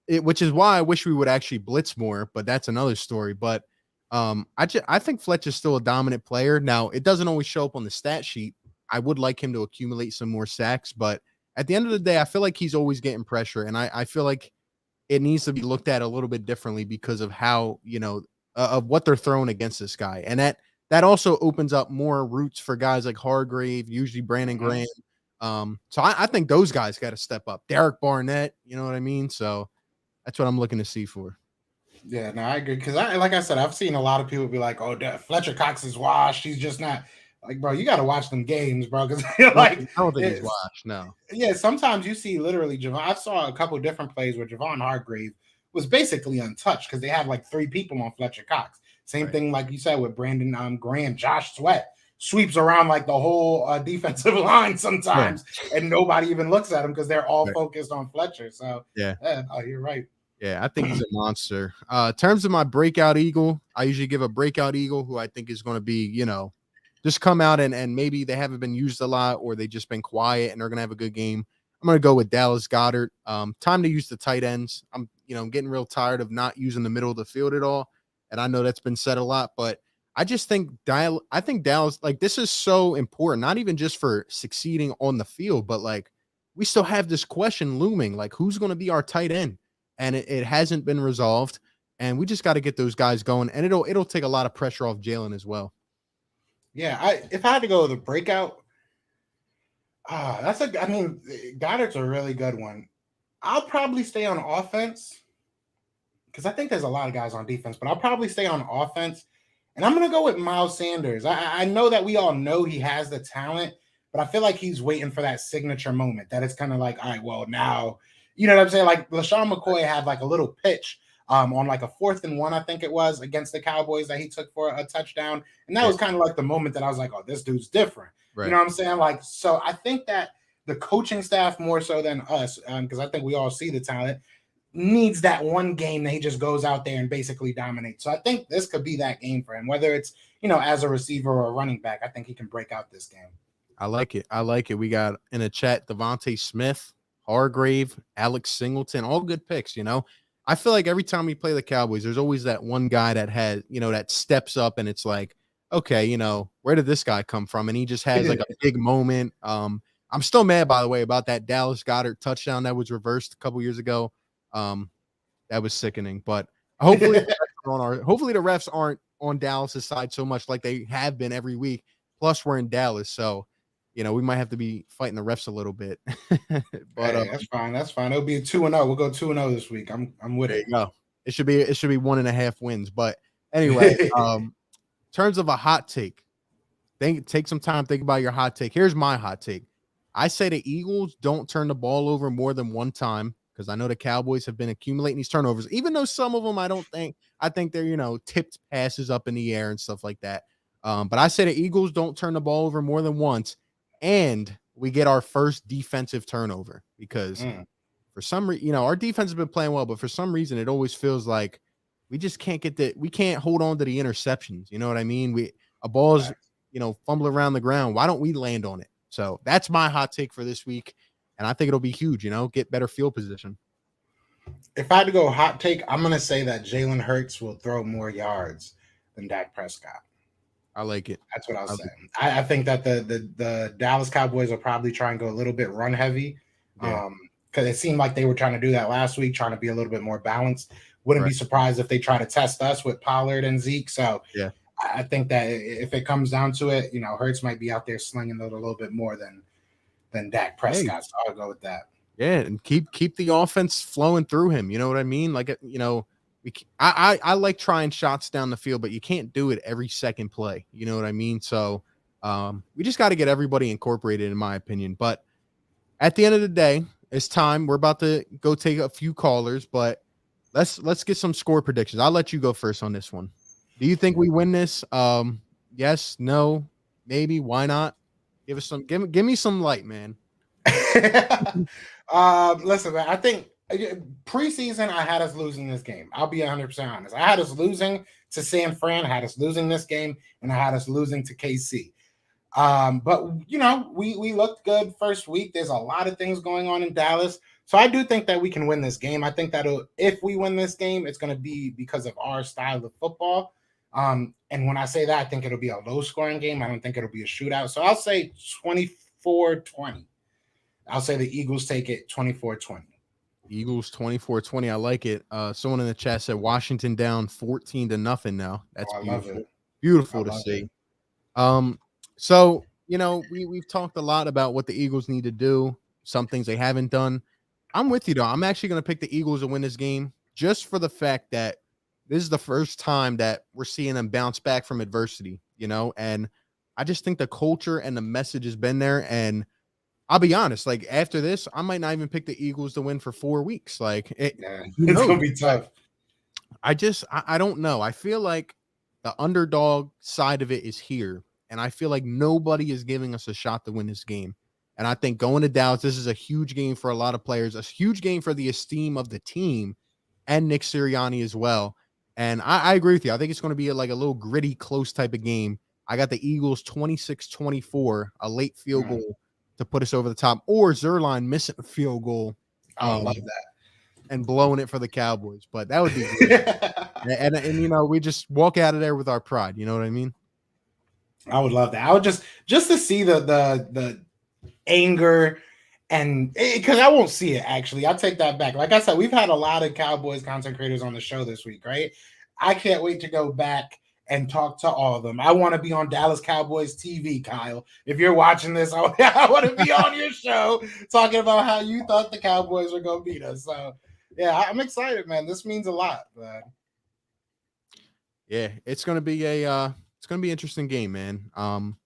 which is why I wish we would actually blitz more, but that's another story. But I think Fletcher's still a dominant player. Now, it doesn't always show up on the stat sheet. I would like him to accumulate some more sacks, but at the end of the day, I feel like he's always getting pressure, and I feel like it needs to be looked at a little bit differently because of how, of what they're throwing against this guy. And that also opens up more routes for guys like Hargrave, usually Brandon Graham. So I think those guys got to step up. Derek Barnett, you know what I mean? So that's what I'm looking to see for. Yeah, no, I agree. Because like I said, I've seen a lot of people be like, "Oh, Fletcher Cox is washed. He's just not." Like, bro, you got to watch them games, bro. Because like, I don't think he's washed. No. Yeah, sometimes you see literally Javon. I saw a couple different plays where Javon Hargrave was basically untouched because they had like 3 people on Fletcher Cox. Same thing, like you said, with Brandon Graham. Josh Sweat sweeps around like the whole defensive line sometimes, and nobody even looks at him because they're all focused on Fletcher. So you're right. Yeah, I think he's a monster. In terms of my breakout Eagle, I usually give a breakout Eagle who I think is going to be, just come out and maybe they haven't been used a lot or they just been quiet and they're going to have a good game. I'm going to go with Dallas Goedert. Time to use the tight ends. I'm getting real tired of not using the middle of the field at all. And I know that's been said a lot, but I just think Dallas, like, this is so important, not even just for succeeding on the field, but like we still have this question looming, like who's going to be our tight end? And it hasn't been resolved. And we just got to get those guys going. And it'll take a lot of pressure off Jalen as well. Yeah, if I had to go with a breakout, Goddard's a really good one. I'll probably stay on offense because I think there's a lot of guys on defense, but I'll probably stay on offense. And I'm going to go with Miles Sanders. I know that we all know he has the talent, but I feel like he's waiting for that signature moment that it's kind of like, all right, well, now, you know what I'm saying? Like LaShawn McCoy had like a little pitch on like a 4th and 1, I think it was, against the Cowboys that he took for a touchdown. And that was kind of like the moment that I was like, oh, this dude's different. Right. You know what I'm saying? Like, so I think that the coaching staff more so than us, because I think we all see the talent, needs that one game that he just goes out there and basically dominates. So I think this could be that game for him, whether it's, as a receiver or a running back. I think he can break out this game. I like it. I like it. We got in a chat, Devontae Smith, Hargrave, Alex Singleton, all good picks, I feel like every time we play the Cowboys, there's always that one guy that has, that steps up and it's like, okay, where did this guy come from? And he just has like a big moment. I'm still mad, by the way, about that Dallas Goedert touchdown that was reversed a couple years ago. That was sickening, but hopefully the refs aren't on Dallas's side so much like they have been every week. Plus we're in Dallas. So, we might have to be fighting the refs a little bit. But that's fine. That's fine. It'll be a 2-0. We'll go 2-0 this week. I'm with it. No, it should be 1.5 wins. But anyway, in terms of a hot take, take some time, think about your hot take. Here's my hot take. I say the Eagles don't turn the ball over more than one time because I know the Cowboys have been accumulating these turnovers, even though some of them I think they're, tipped passes up in the air and stuff like that. But I say the Eagles don't turn the ball over more than once. And we get our first defensive turnover because for some reason, our defense has been playing well, but for some reason it always feels like we just can't we can't hold on to the interceptions. You know what I mean? A ball's, fumble around the ground. Why don't we land on it? So that's my hot take for this week. And I think it'll be huge, get better field position. If I had to go hot take, I'm going to say that Jalen Hurts will throw more yards than Dak Prescott. I like it. That's what I'll say. I think that the Dallas Cowboys will probably try and go a little bit run heavy because it seemed like they were trying to do that last week, trying to be a little bit more balanced. Wouldn't be surprised if they try to test us with Pollard and Zeke. So I think that if it comes down to it, Hurts might be out there slinging it a little bit more than Dak Prescott. So I'll go with that. Yeah, and keep the offense flowing through him. You know what I mean? Like, I like trying shots down the field, but you can't do it every second play. You know what I mean? So we just got to get everybody incorporated, in my opinion. But at the end of the day, it's time. We're about to go take a few callers, but let's get some score predictions. I'll let you go first on this one. Do you think we win this? Yes, no, maybe. Why not? Give us some. Give me some light, man. Listen, man, I think preseason I had us losing this game. I'll be 100% honest. I had us losing to San Fran, I had us losing this game, and I had us losing to KC. But you know, we looked good first week. There's a lot of things going on in Dallas. So I do think that we can win this game. I think that if we win this game, it's going to be because of our style of football. And when I say that, I think it'll be a low scoring game. I don't think it'll be a shootout. So I'll say 24-20. I'll say the Eagles take it 24-20. Eagles 24-20. I like it. Someone in the chat said Washington down 14-0 now. That's beautiful. Beautiful to see. So, you know, we've talked a lot about what the Eagles need to do, some things they haven't done. I'm with you, though. I'm actually going to pick the Eagles to win this game just for the fact that this is the first time that we're seeing them bounce back from adversity, you know, and I just think the culture and the message has been there. And I'll be honest, like after this, I might not even pick the Eagles to win for 4 weeks. Like it's going to be tough. I don't know. I feel like the underdog side of it is here. And I feel like nobody is giving us a shot to win this game. And I think going to Dallas, this is a huge game for a lot of players, a huge game for the esteem of the team and Nick Sirianni as well. And I agree with you. I think it's going to be like a little gritty, close type of game. I got the Eagles 26-24, a late field goal to put us over the top, or Zerline missing a field goal. I love that. And blowing it for the Cowboys. But that would be good. and you know, we just walk out of there with our pride. You know what I mean? I would love that. I would just to see the anger, and because I won't see it actually. I'll take that back. Like I said, we've had a lot of Cowboys content creators on the show this week, right? I can't wait to go back and talk to all of them. I want to be on Dallas Cowboys TV, Kyle. If you're watching this, I want to be on your show talking about how you thought the Cowboys were going to beat us. So, yeah, I'm excited, man. This means a lot. But... yeah, it's going to be it's going to be an interesting game, man. I'm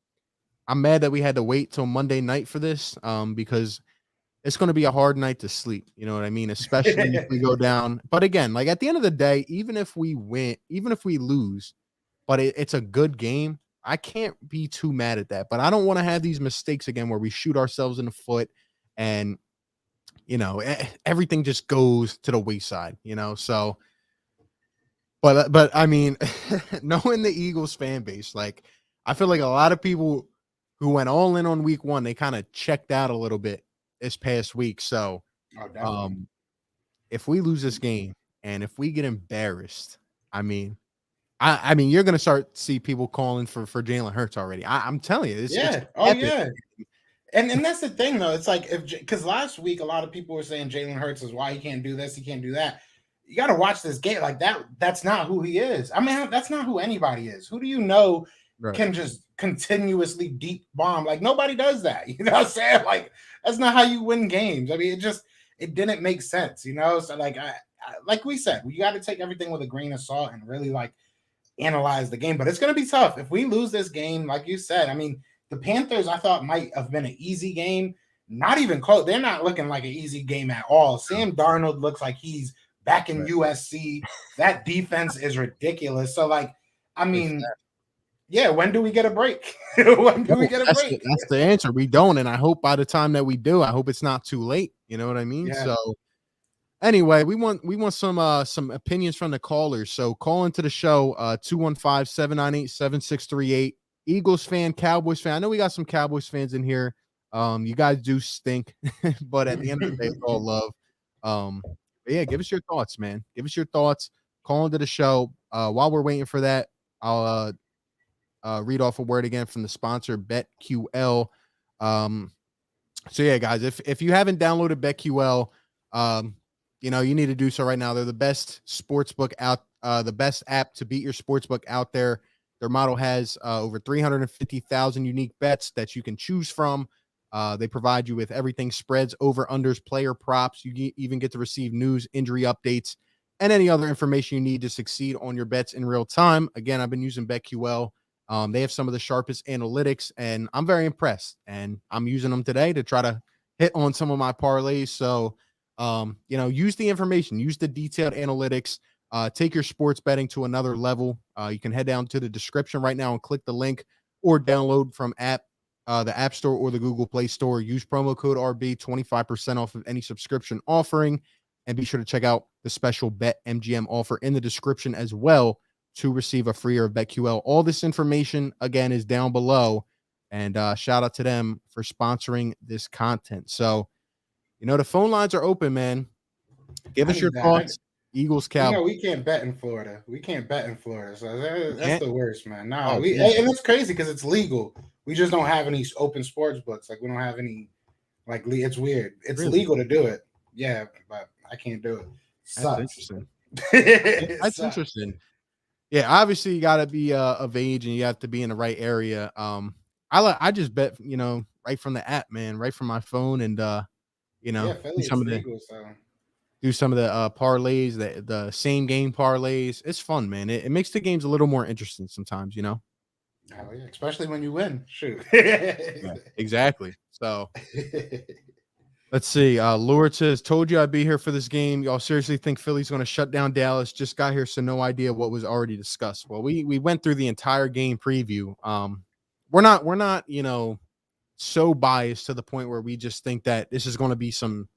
mad that we had to wait till Monday night for this because it's going to be a hard night to sleep. You know what I mean? Especially if we go down. But again, like at the end of the day, even if we win, even if we lose, but it's a good game, I can't be too mad at that. But I don't want to have these mistakes again where we shoot ourselves in the foot and, you know, everything just goes to the wayside, you know? So, but I mean, knowing the Eagles fan base, like I feel like a lot of people who went all in on week one, they kind of checked out a little bit this past week. So, if we lose this game and if we get embarrassed, I mean, you're gonna start to see people calling for Jalen Hurts already. I'm telling you, it's epic. And that's the thing though. It's like because last week a lot of people were saying Jalen Hurts is why he can't do this, he can't do that. You got to watch this game like that. That's not who he is. I mean, that's not who anybody is. Who do you know can just continuously deep bomb? Like nobody does that. You know what I'm saying? Like that's not how you win games. I mean, it didn't make sense. You know, so like like we said, we got to take everything with a grain of salt and really like analyze the game, but it's going to be tough if we lose this game. Like you said, I mean, the Panthers I thought might have been an easy game, not even close. They're not looking like an easy game at all. Sam Darnold looks like he's back in USC. That defense is ridiculous. So like, I mean, yeah, when do we get a break? When do we get a break? That's the answer. We don't, and I hope by the time that we do, I hope it's not too late. You know what I mean? Yeah. So anyway, we want some opinions from the callers. So call into the show 215-798-7638. Eagles fan, Cowboys fan. I know we got some Cowboys fans in here. You guys do stink, but at the end of the day, it's all love. But yeah, give us your thoughts, man. Give us your thoughts. Call into the show. While we're waiting for that, I'll read off a word again from the sponsor, BetQL. So yeah, guys, if you haven't downloaded BetQL, you know, you need to do so right now. They're the best sportsbook out, the best app to beat your sportsbook out there. Their model has over 350,000 unique bets that you can choose from. They provide you with everything: spreads, over, unders, player props. You even get to receive news, injury updates, and any other information you need to succeed on your bets in real time. Again, I've been using BetQL. They have some of the sharpest analytics, and I'm very impressed. And I'm using them today to try to hit on some of my parlays. So, use the information, use the detailed analytics, take your sports betting to another level. You can head down to the description right now and click the link or download from the App Store or the Google Play Store. Use promo code RB, 25% off of any subscription offering. And be sure to check out the special Bet MGM offer in the description as well to receive a free year of BetQL. All this information, again, is down below. And shout out to them for sponsoring this content. So, the phone lines are open, man. Give us your thoughts. Eagles, Cowboys. We can't bet in Florida. So that's the worst, man. Nah, Oh, and yeah. it's crazy because it's legal. We just don't have any open sports books. Like we don't have any. Like it's weird. It's Really? legal to do it. Yeah, but I can't do it. That's Sucks. interesting. It That's sucks. interesting. Yeah, obviously you got to be of age and you have to be in the right area. I just bet, right from the app, man, right from my phone, and Yeah, do Philly, some it's of the legal. So parlays, the same game parlays. It's fun, man. It makes the games a little more interesting sometimes, hell yeah, especially when you win. Shoot. Yeah, exactly. So let's see. Lord says, told you I'd be here for this game. Y'all seriously think Philly's going to shut down Dallas? Just got here, so no idea what was already discussed. Well, we went through the entire game preview. We're not, so biased to the point where we just think that this is going to be some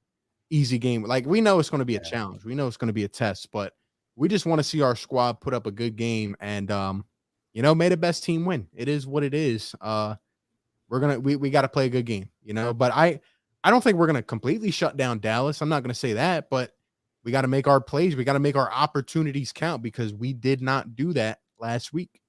easy game. Like, we know it's going to be a challenge. We know it's going to be a test, but we just want to see our squad put up a good game and, may the best team win. It is what it is. We got to play a good game, but I don't think we're going to completely shut down Dallas. I'm not going to say that, but we got to make our plays. We got to make our opportunities count because we did not do that last week.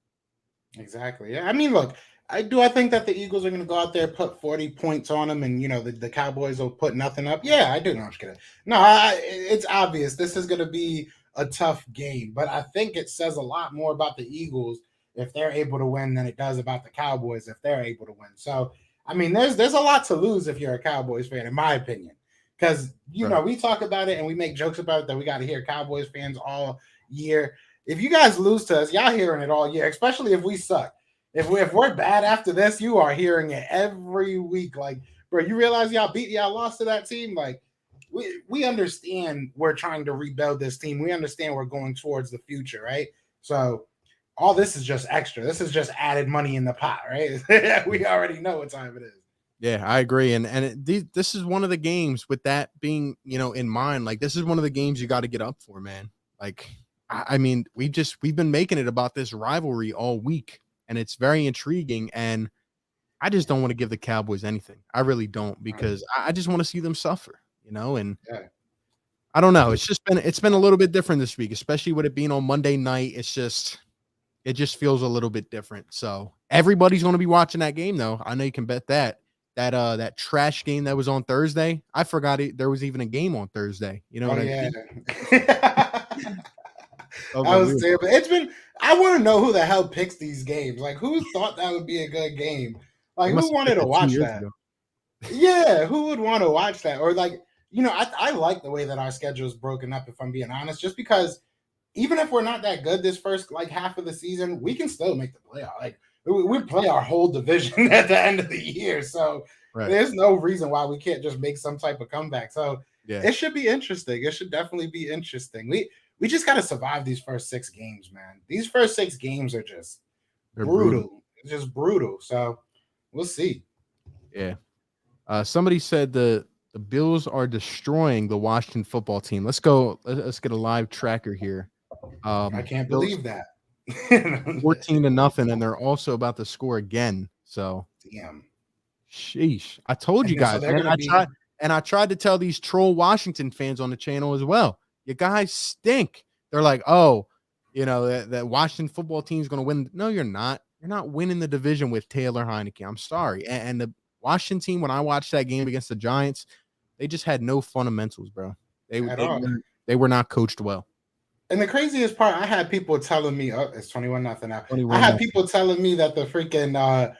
Exactly. Yeah. I mean, look, I think that the Eagles are going to go out there, put 40 points on them, and the Cowboys will put nothing up. Yeah, I do. No, I'm just kidding. No, it's obvious this is going to be a tough game, but I think it says a lot more about the Eagles if they're able to win than it does about the Cowboys if they're able to win. So, I mean, there's a lot to lose if you're a Cowboys fan, in my opinion, because we talk about it and we make jokes about it that we got to hear Cowboys fans all year. If you guys lose to us, y'all hearing it all year, especially if we suck. If we're bad after this, you are hearing it every week. Like, bro, you realize y'all lost to that team? Like, we understand we're trying to rebuild this team. We understand we're going towards the future, right? So all this is just extra. This is just added money in the pot, right? We already know what time it is. Yeah, I agree. And this is one of the games with that being, in mind. Like, this is one of the games you got to get up for, man. Like, I mean, we've been making it about this rivalry all week. And it's very intriguing, and I just don't want to give the Cowboys anything. I really don't, because I just want to see them suffer, and I don't know. It's been a little bit different this week, especially with it being on Monday night. It just feels a little bit different. So everybody's going to be watching that game, though. I know you can bet that trash game that was on Thursday. I forgot there was even a game on Thursday. You know what I mean? I was saying, but I want to know who the hell picks these games. Like, who thought that would be a good game? Like, who wanted to watch that? Yeah, who would want to watch that? Or like, I like the way that our schedule is broken up, if I'm being honest, just because even if we're not that good this first half of the season, we can still make the playoff. Like, we play our whole division at the end of the year. So there's no reason why we can't just make some type of comeback. So it should be interesting. It should definitely be interesting. We just got to survive these first 6 games, man. These first 6 games are just brutal. It's just brutal. So we'll see. Yeah. Somebody said the Bills are destroying the Washington football team. Let's go. Let's get a live tracker here. I can't believe that. 14-0, and they're also about to score again. So damn. Sheesh. I told you guys, man. I tried to tell these troll Washington fans on the channel as well. You guys stink. They're like, oh, that Washington football team is going to win. No, you're not. You're not winning the division with Taylor Heineke. I'm sorry. And the Washington team, when I watched that game against the Giants, they just had no fundamentals, bro. They were not coached well. And the craziest part, I had people telling me, it's 21-0 now. I had people telling me that the freaking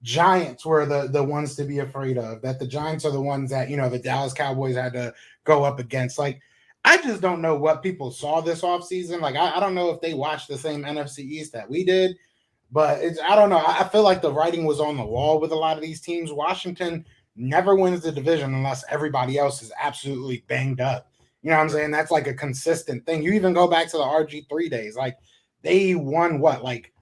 Giants were the ones to be afraid of, that the Giants are the ones that, the Dallas Cowboys had to go up against. Like, I just don't know what people saw this offseason. Like, I don't know if they watched the same NFC East that we did, but I don't know. I feel like the writing was on the wall with a lot of these teams. Washington never wins the division unless everybody else is absolutely banged up. You know what I'm saying? That's like a consistent thing. You even go back to the RG3 days. Like they won what? Like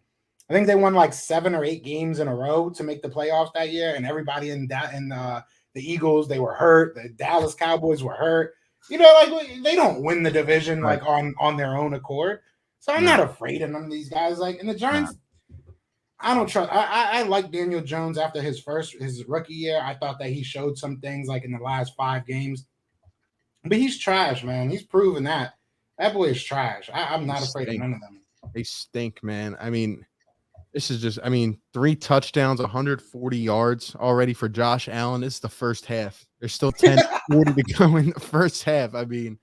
I think they won like 7 or 8 games in a row to make the playoffs that year, and everybody in that the Eagles, they were hurt. The Dallas Cowboys were hurt. You know, like they don't win the division like on their own accord. So I'm not afraid of none of these guys. Like, and the Giants, I don't trust. I like Daniel Jones after his rookie year. I thought that he showed some things like in the last 5 games, but he's trash, man. He's proven that boy is trash. I'm not afraid of none of them. They stink, man. I mean, this is just, 3 touchdowns, 140 yards already for Josh Allen. This is the first half. There's still 40 to go in the first half. I mean,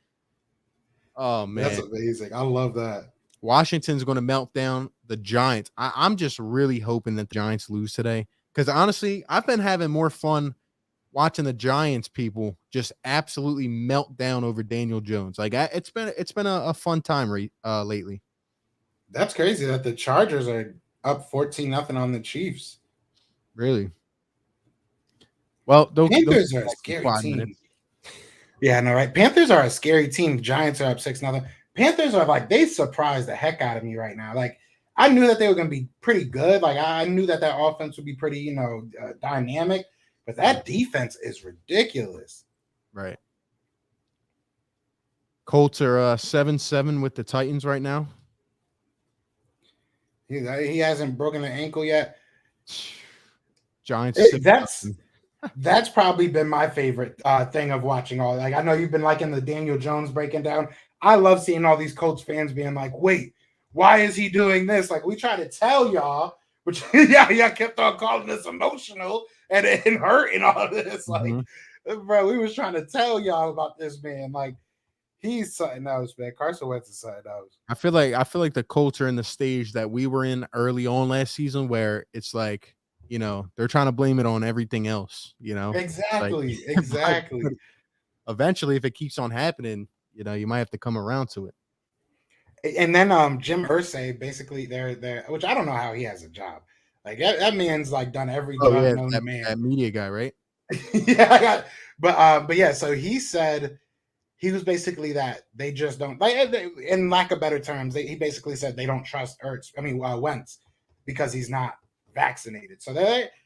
oh, man. That's amazing. I love that. Washington's going to melt down the Giants. I'm just really hoping that the Giants lose today because, honestly, I've been having more fun watching the Giants people just absolutely melt down over Daniel Jones. Like, it's been a fun time lately. That's crazy that the Chargers are up 14-0 on the Chiefs. Really? Well, Panthers are a scary team. Yeah, no, right. Panthers are a scary team. Giants are up 6-0. Panthers are like, they surprised the heck out of me right now. Like, I knew that they were going to be pretty good. Like, I knew that offense would be pretty, dynamic. But that defense is ridiculous. Right. Colts are 7-7 with the Titans right now. He hasn't broken an ankle yet. Giants. That's probably been my favorite thing of watching all. Like, I know you've been liking the Daniel Jones breaking down. I love seeing all these Colts fans being like, wait, why is he doing this? Like, we try to tell y'all, but y'all kept on calling this emotional and hurt and all this. Like, bro, we was trying to tell y'all about this man. Like, he's something else, man. Carson Wentz is something else. I feel like the Colts are in the stage that we were in early on last season where it's like, they're trying to blame it on everything else, Exactly. Like, Exactly. Eventually, if it keeps on happening, you might have to come around to it. And then Jim Irsay, basically, they're which I don't know how he has a job. Like that man's like done every job known to man. That media guy, right? Yeah, but yeah. So he said he was basically that they just don't like, in lack of better terms. He basically said they don't trust Wentz because he's not vaccinated. So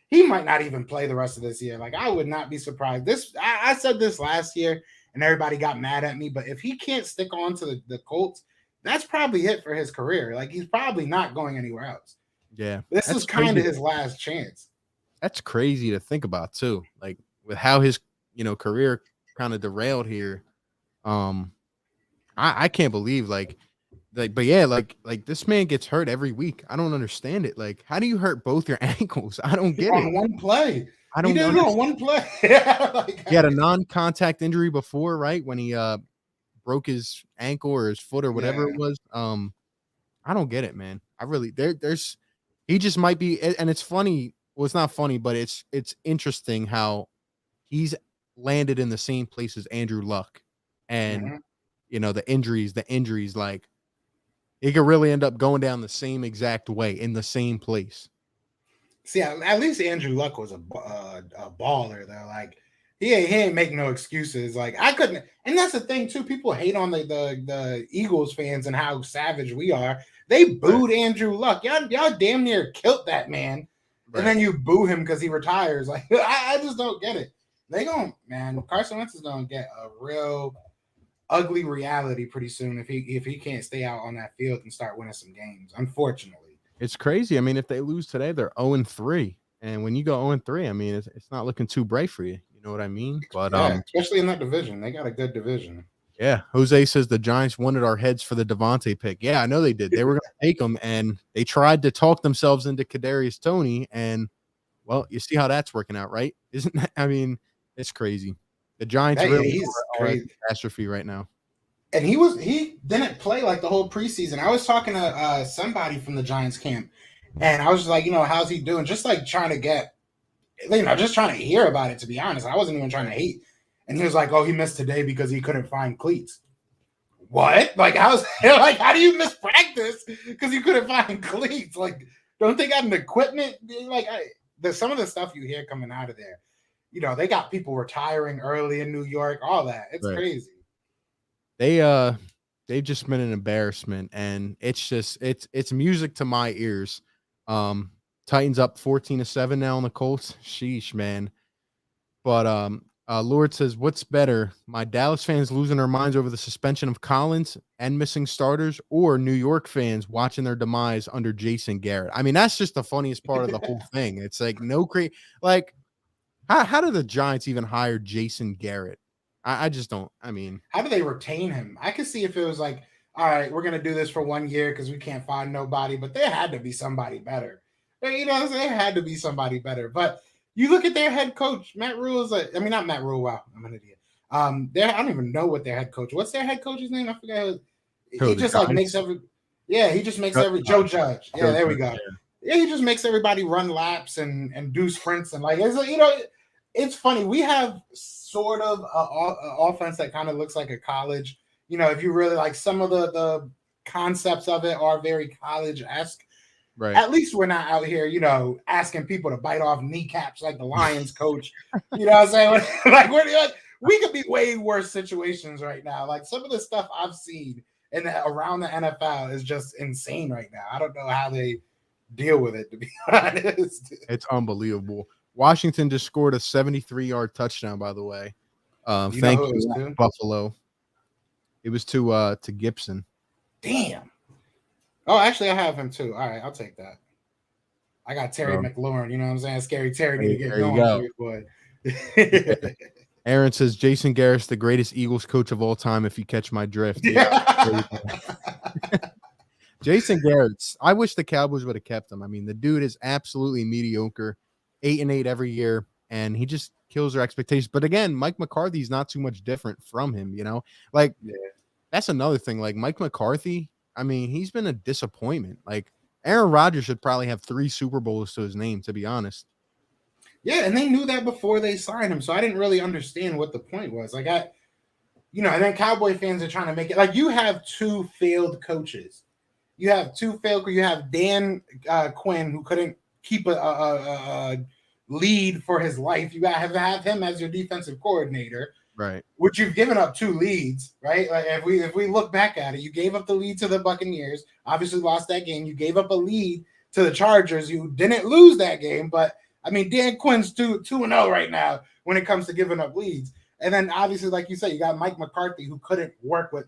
he might not even play the rest of this year. Like I would not be surprised. I said this last year. And everybody got mad at me. But if he can't stick on to the Colts, that's probably it for his career. Like, he's probably not going anywhere else. Yeah. This is kind of his last chance. That's crazy to think about, too. Like, with how his, career kind of derailed here. I can't believe, but yeah, like this man gets hurt every week. I don't understand it. Like, how do you hurt both your ankles? I don't get it. On one play. I don't know. On one play. He had a non-contact injury before, right? When he broke his ankle or his foot or whatever it was. I don't get it, man. I really he just might be, and it's funny. Well, it's not funny, but it's interesting how he's landed in the same place as Andrew Luck, and the injuries, like he could really end up going down the same exact way in the same place. See, at least Andrew Luck was a baller, though. Like, he ain't make no excuses. Like, I couldn't, and that's the thing too. People hate on the Eagles fans and how savage we are. They booed Andrew Luck. Y'all damn near killed that man, and then you boo him because he retires. Like, I just don't get it. Carson Wentz is gonna get a real ugly reality pretty soon if he can't stay out on that field and start winning some games. Unfortunately. It's crazy. I mean, if they lose today, they're 0-3. And when you go 0-3, I mean, it's not looking too bright for you. You know what I mean? But especially in that division. They got a good division. Yeah. Jose says the Giants wanted our heads for the Devontae pick. Yeah, I know they did. They were going to take him, and they tried to talk themselves into Kadarius Toney. And, well, you see how that's working out, right? Isn't that? I mean, it's crazy. The Giants really are a catastrophe right now. And he didn't play like the whole preseason. I was talking to somebody from the Giants camp, and I was just like, how's he doing? Just like trying to get, just trying to hear about it, to be honest. I wasn't even trying to hate. And he was like, oh, he missed today because he couldn't find cleats. What? Like, how do you miss practice because you couldn't find cleats? Like, don't they got an equipment? Like, some of the stuff you hear coming out of there they got people retiring early in New York, all that. It's Right. crazy. They've just been an embarrassment, and it's music to my ears. Um, Titans up 14-7 now on the Colts. Sheesh, man. But Lord says, what's better? My Dallas fans losing their minds over the suspension of Collins and missing starters, or New York fans watching their demise under Jason Garrett? I mean, that's just the funniest part of the whole thing. It's like like how did the Giants even hire Jason Garrett? I just don't. I mean, How do they retain him? I could see if it was like, all right, we're gonna do this for 1 year because we can't find nobody, but there had to be somebody better. There had to be somebody better. But you look at their head coach, Matt Rule is not Matt Rule. Wow, I'm an idiot. I don't even know what their head coach. What's their head coach's name? I forgot. He just like makes every. Yeah, he just makes every Joe Judge. Yeah, there we go. Yeah, he just makes everybody run laps and do sprints and like it's funny. We have sort of an offense that kind of looks like a college. If you really like some of the concepts of it are very college-esque. right. At least we're not out here, asking people to bite off kneecaps like the Lions coach. You know what I'm saying? We could be way worse situations right now. Like some of the stuff I've seen around the NFL is just insane right now. I don't know how they deal with it, to be honest. It's unbelievable. Washington just scored a 73-yard touchdown, by the way. Thank you, Buffalo. It was to Gibson. Damn. Oh, actually, I have him too. All right, I'll take that. I got Terry McLaurin. You know what I'm saying? Scary Terry need to get going. Boy. Aaron says Jason Garrett's the greatest Eagles coach of all time. If you catch my drift. Jason Garrett. I wish the Cowboys would have kept him. I mean, the dude is absolutely mediocre. 8-8 every year, and he just kills their expectations. But again, Mike McCarthy's not too much different from him, That's another thing. Like Mike McCarthy, I mean, he's been a disappointment. Like Aaron Rodgers should probably have 3 Super Bowls to his name, to be honest. Yeah, and they knew that before they signed him, so I didn't really understand what the point was. Like and then Cowboy fans are trying to make it like you have 2 failed coaches. You have Dan Quinn, who couldn't keep a lead for his life. You gotta have him as your defensive coordinator, right? Which you've given up 2 leads, right? Like if we look back at it, you gave up the lead to the Buccaneers, obviously lost that game. You gave up a lead to the Chargers. You didn't lose that game, but I mean, Dan Quinn's 2-0 right now when it comes to giving up leads. And then obviously, like you said, you got Mike McCarthy, who couldn't work with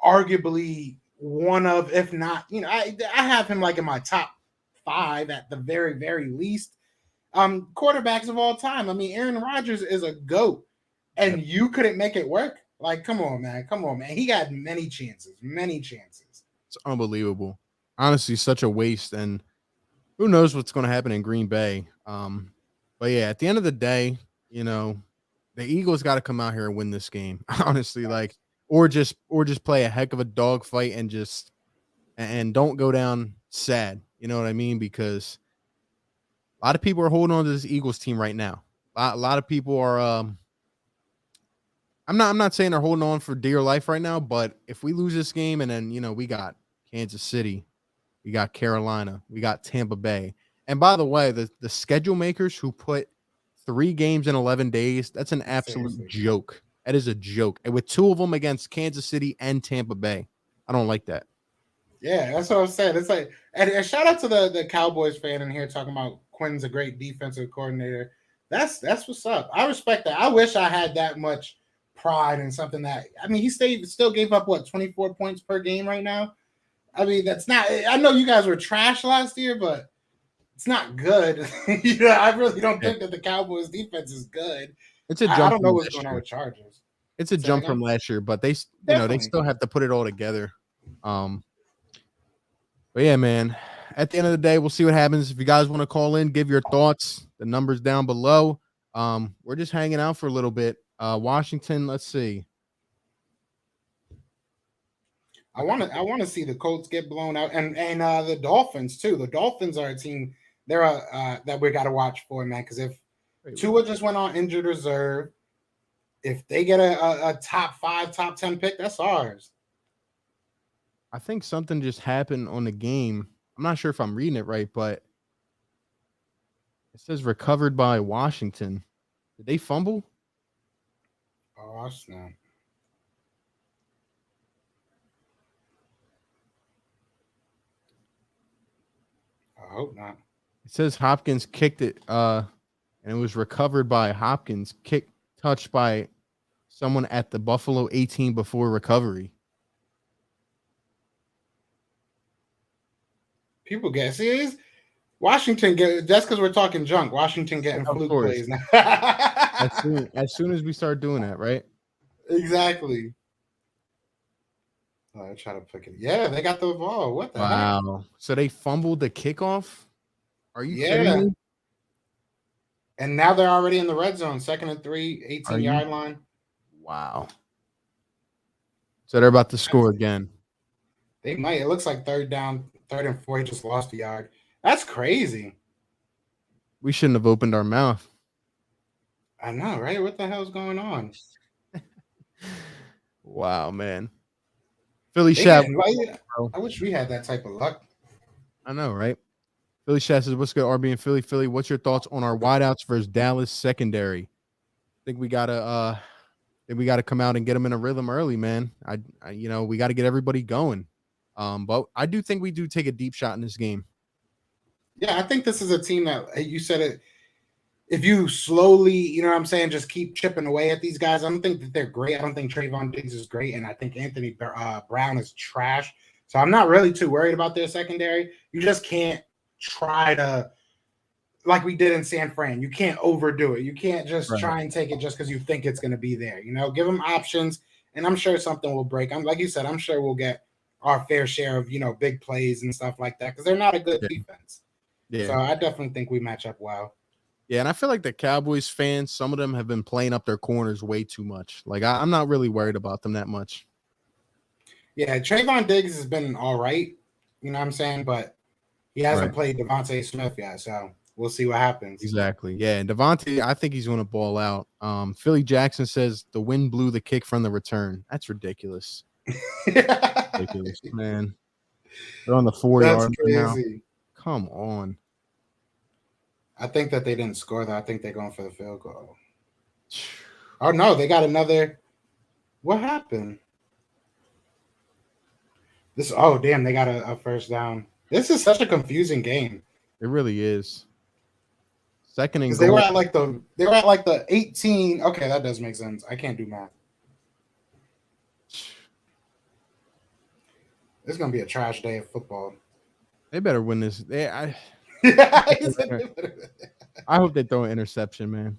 arguably one of, if not, I have him like in my top 5 at the very, very least. Quarterbacks of all time. I mean, Aaron Rodgers is a GOAT, and you couldn't make it work. Like, come on, man. He got many chances. It's unbelievable. Honestly, such a waste, and who knows what's going to happen in Green Bay. But yeah, at the end of the day, the Eagles got to come out here and win this game. Honestly, or just play a heck of a dogfight and don't go down sad. You know what I mean? Because a lot of people are holding on to this Eagles team right now. A lot of people are. I'm not saying they're holding on for dear life right now, but if we lose this game and then we got Kansas City, we got Carolina, we got Tampa Bay, and by the way, the schedule makers who put 3 games in 11 days, that's an absolute joke. That is a joke, and with 2 of them against Kansas City and Tampa Bay, I don't like that. Yeah, that's what I'm saying. It's like, and shout out to the Cowboys fan in here talking about Quinn's a great defensive coordinator. That's what's up. I respect that. I wish I had that much pride in something that. I mean, he still gave up 24 points per game right now. I mean, that's not. I know you guys were trash last year, but it's not good. I really don't think that the Cowboys defense is good. It's a jump. I don't know what's going on with Chargers. It's a jump from last year, but they still have to put it all together. But yeah, man, at the end of the day, we'll see what happens. If you guys want to call in, give your thoughts. The number's down below. We're just hanging out for a little bit. Washington, let's see. I want to see the Colts get blown out, and the Dolphins too. The Dolphins are a team that we got to watch for, man. Because if Tua just went on injured reserve, if they get a top 5, top 10 pick, that's ours. I think something just happened on the game. I'm not sure if I'm reading it right, but it says recovered by Washington. Did they fumble? Oh, snap. I hope not. It says Hopkins kicked it, and it was recovered by Hopkins, touched by someone at the Buffalo 18 before recovery. People get serious. Washington get that's because we're talking junk. Washington getting Of fluke course. plays now. As soon as we start doing that, right? Exactly. Oh, I try to pick it. Yeah, they got the ball. What the heck? Wow. So they fumbled the kickoff? Are you Yeah. kidding me? And now they're already in the red zone. 2nd and 3, Are you- 18-yard line. Wow. So they're about to score again. They might. It looks like 3rd and 4. He just lost a yard. That's crazy. We shouldn't have opened our mouth. I know, right? What the hell's going on? Wow, man. Philly They Shat. getting- I wish we had that type of luck. I know, right? Philly Shat says, "What's good, RB and Philly? Philly, what's your thoughts on our wideouts versus Dallas secondary? Think we gotta come out and get them in a rhythm early, man. We got to get everybody going. But I do think we do take a deep shot in this game. Yeah, I think this is a team that you said it. If you slowly, you know what I'm saying, just keep chipping away at these guys. I don't think that they're great. I don't think Trayvon Diggs is great. And I think Anthony Brown is trash. So I'm not really too worried about their secondary. You just can't try to, like we did in San Fran, you can't overdo it. You can't just try and take it just because you think it's going to be there. Give them options. And I'm sure something will break. Like you said, I'm sure we'll get our fair share of, big plays and stuff like that because they're not a good defense. Yeah. So I definitely think we match up well. Yeah, and I feel like the Cowboys fans, some of them have been playing up their corners way too much. Like, I'm not really worried about them that much. Yeah, Trayvon Diggs has been all right, you know what I'm saying? But he hasn't played Devontae Smith yet, so we'll see what happens. Exactly. Yeah, and Devontae, I think he's going to ball out. Philly Jackson says the wind blew the kick from the return. That's ridiculous. Ridiculous, man. They're on the 4-yard now. Come on. I think that they didn't score, though. I think they're going for the field goal. Oh, no, they got another. What happened? Damn, they got a first down. This is such a confusing game. It really is. Second and goal. They were at like the 18. Okay, that does make sense. I can't do math. It's gonna be a trash day of football. They better win this. I hope they throw an interception, man.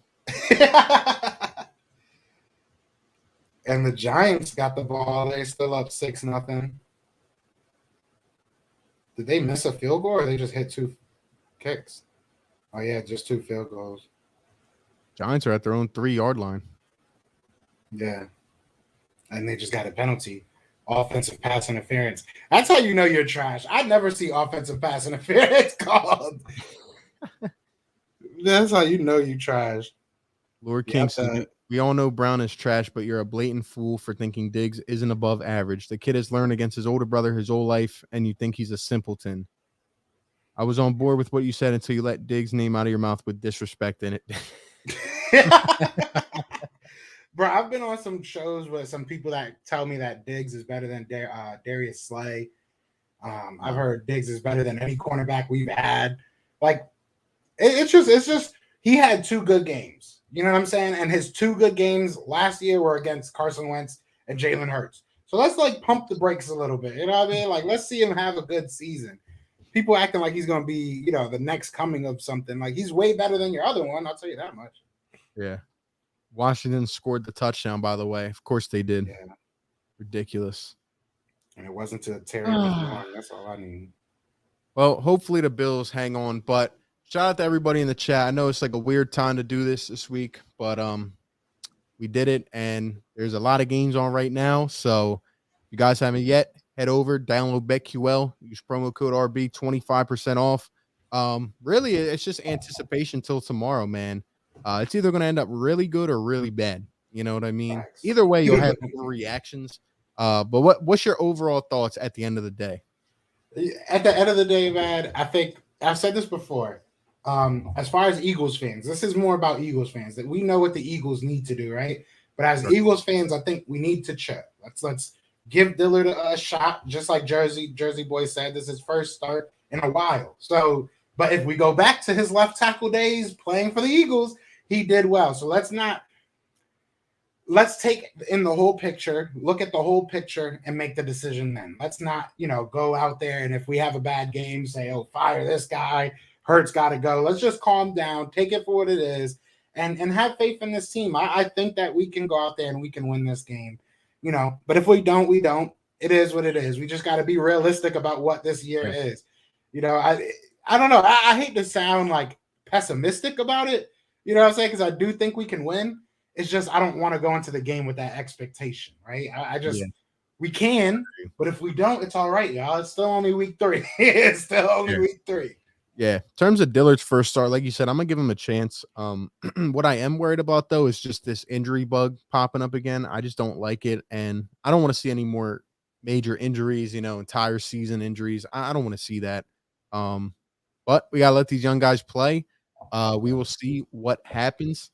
And the Giants got the ball. They're still up 6-0. Did they miss a field goal or they just hit 2 kicks? Oh, yeah, just 2 field goals. Giants are at their own 3-yard line. Yeah. And they just got a penalty. Offensive pass interference. That's how you know you're trash. I never see offensive pass interference called. That's how you know you trash. Lord King says, we all know Brown is trash, but you're a blatant fool for thinking Diggs isn't above average. The kid has learned against his older brother his whole life, and you think he's a simpleton. I was on board with what you said until you let Diggs' name out of your mouth with disrespect in it. Bro, I've been on some shows with some people that tell me that Diggs is better than Darius Slay. I've heard Diggs is better than any cornerback we've had. Like, it's just he had 2 good games. You know what I'm saying? And his 2 good games last year were against Carson Wentz and Jalen Hurts. So let's pump the brakes a little bit. You know what I mean? Let's see him have a good season. People acting like he's going to be, the next coming of something. Like, he's way better than your other one. I'll tell you that much. Yeah. Washington scored the touchdown, by the way. Of course they did. Yeah. Ridiculous. And it wasn't to Terry McLaurin. That's all I need. Well, hopefully the Bills hang on, but shout out to everybody in the chat. I know it's like a weird time to do this week, but we did it, and there's a lot of games on right now. So if you guys haven't yet, head over, download BetQL, use promo code RB, 25% off. Really, it's just anticipation till tomorrow, man. It's either going to end up really good or really bad. You know what I mean? Thanks. Either way, you'll have reactions. But what's your overall thoughts at the end of the day? At the end of the day, man, I think I've said this before. As far as Eagles fans, this is more about Eagles fans that we know what the Eagles need to do, right? But as Eagles fans, I think we need to check. Let's give Dillard a shot, just like Jersey Boy said. This is his first start in a while. So, but if we go back to his left tackle days playing for the Eagles, he did well. So let's take in the whole picture, look at the whole picture, and make the decision then. Let's not, go out there and if we have a bad game, say, oh, fire this guy. Hurts got to go. Let's just calm down, take it for what it is, and have faith in this team. I think that we can go out there and we can win this game, But if we don't, we don't. It is what it is. We just got to be realistic about what this year is. I don't know. I hate to sound like pessimistic about it, you know what I'm saying? Because I do think we can win. It's just I don't want to go into the game with that expectation, right? We can, but if we don't, it's all right, y'all. It's still only week 3. It's still only week 3. Yeah, in terms of Dillard's first start, like you said, I'm gonna give him a chance. What I am worried about though is just this injury bug popping up again. I just don't like it, and I don't want to see any more major injuries. Entire season injuries. I don't want to see that. But we gotta let these young guys play. We will see what happens.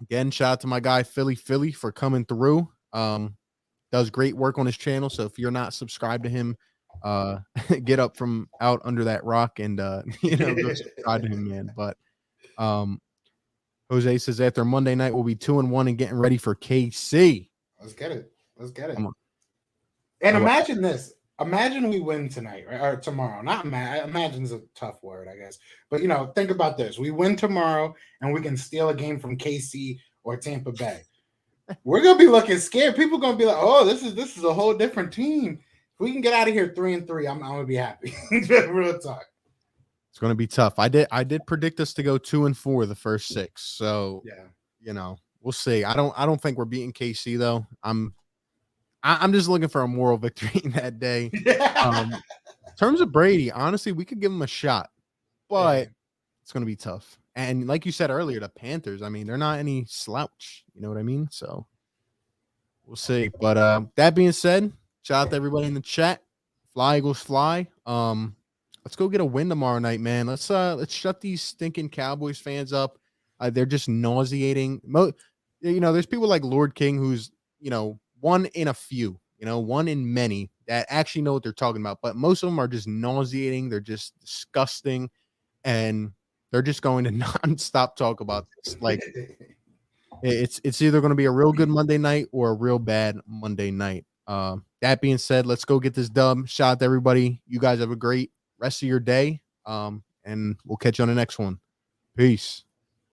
Again, shout out to my guy Philly for coming through. Does great work on his channel. So if you're not subscribed to him, get up from out under that rock and go subscribe to him, man. But Jose says after Monday night we'll be 2-1 and getting ready for KC. Let's get it. And imagine this. Imagine we win tonight, right? Or tomorrow. Not imagine is a tough word, I guess. But think about this. We win tomorrow and we can steal a game from KC or Tampa Bay. We're gonna be looking scared. People are gonna be like, oh, this is a whole different team. If we can get out of here 3-3, I'm gonna be happy. Real talk. It's gonna be tough. I did predict us to go 2-4 the first 6. So we'll see. I don't think we're beating KC though. I'm just looking for a moral victory that day. In terms of Brady, honestly, we could give him a shot, but it's gonna be tough. And like you said earlier, the Panthers, I mean, they're not any slouch. You know what I mean? So we'll see. But that being said, shout out to everybody in the chat. Fly Eagles fly. Let's go get a win tomorrow night, man. Let's shut these stinking Cowboys fans up. They're just nauseating. There's people like Lord King who's, one in a few, one in many that actually know what they're talking about. But most of them are just nauseating. They're just disgusting. And they're just going to nonstop talk about this. Like it's either going to be a real good Monday night or a real bad Monday night. That being said, let's go get this dub. Shout out to everybody. You guys have a great rest of your day. And we'll catch you on the next one. Peace.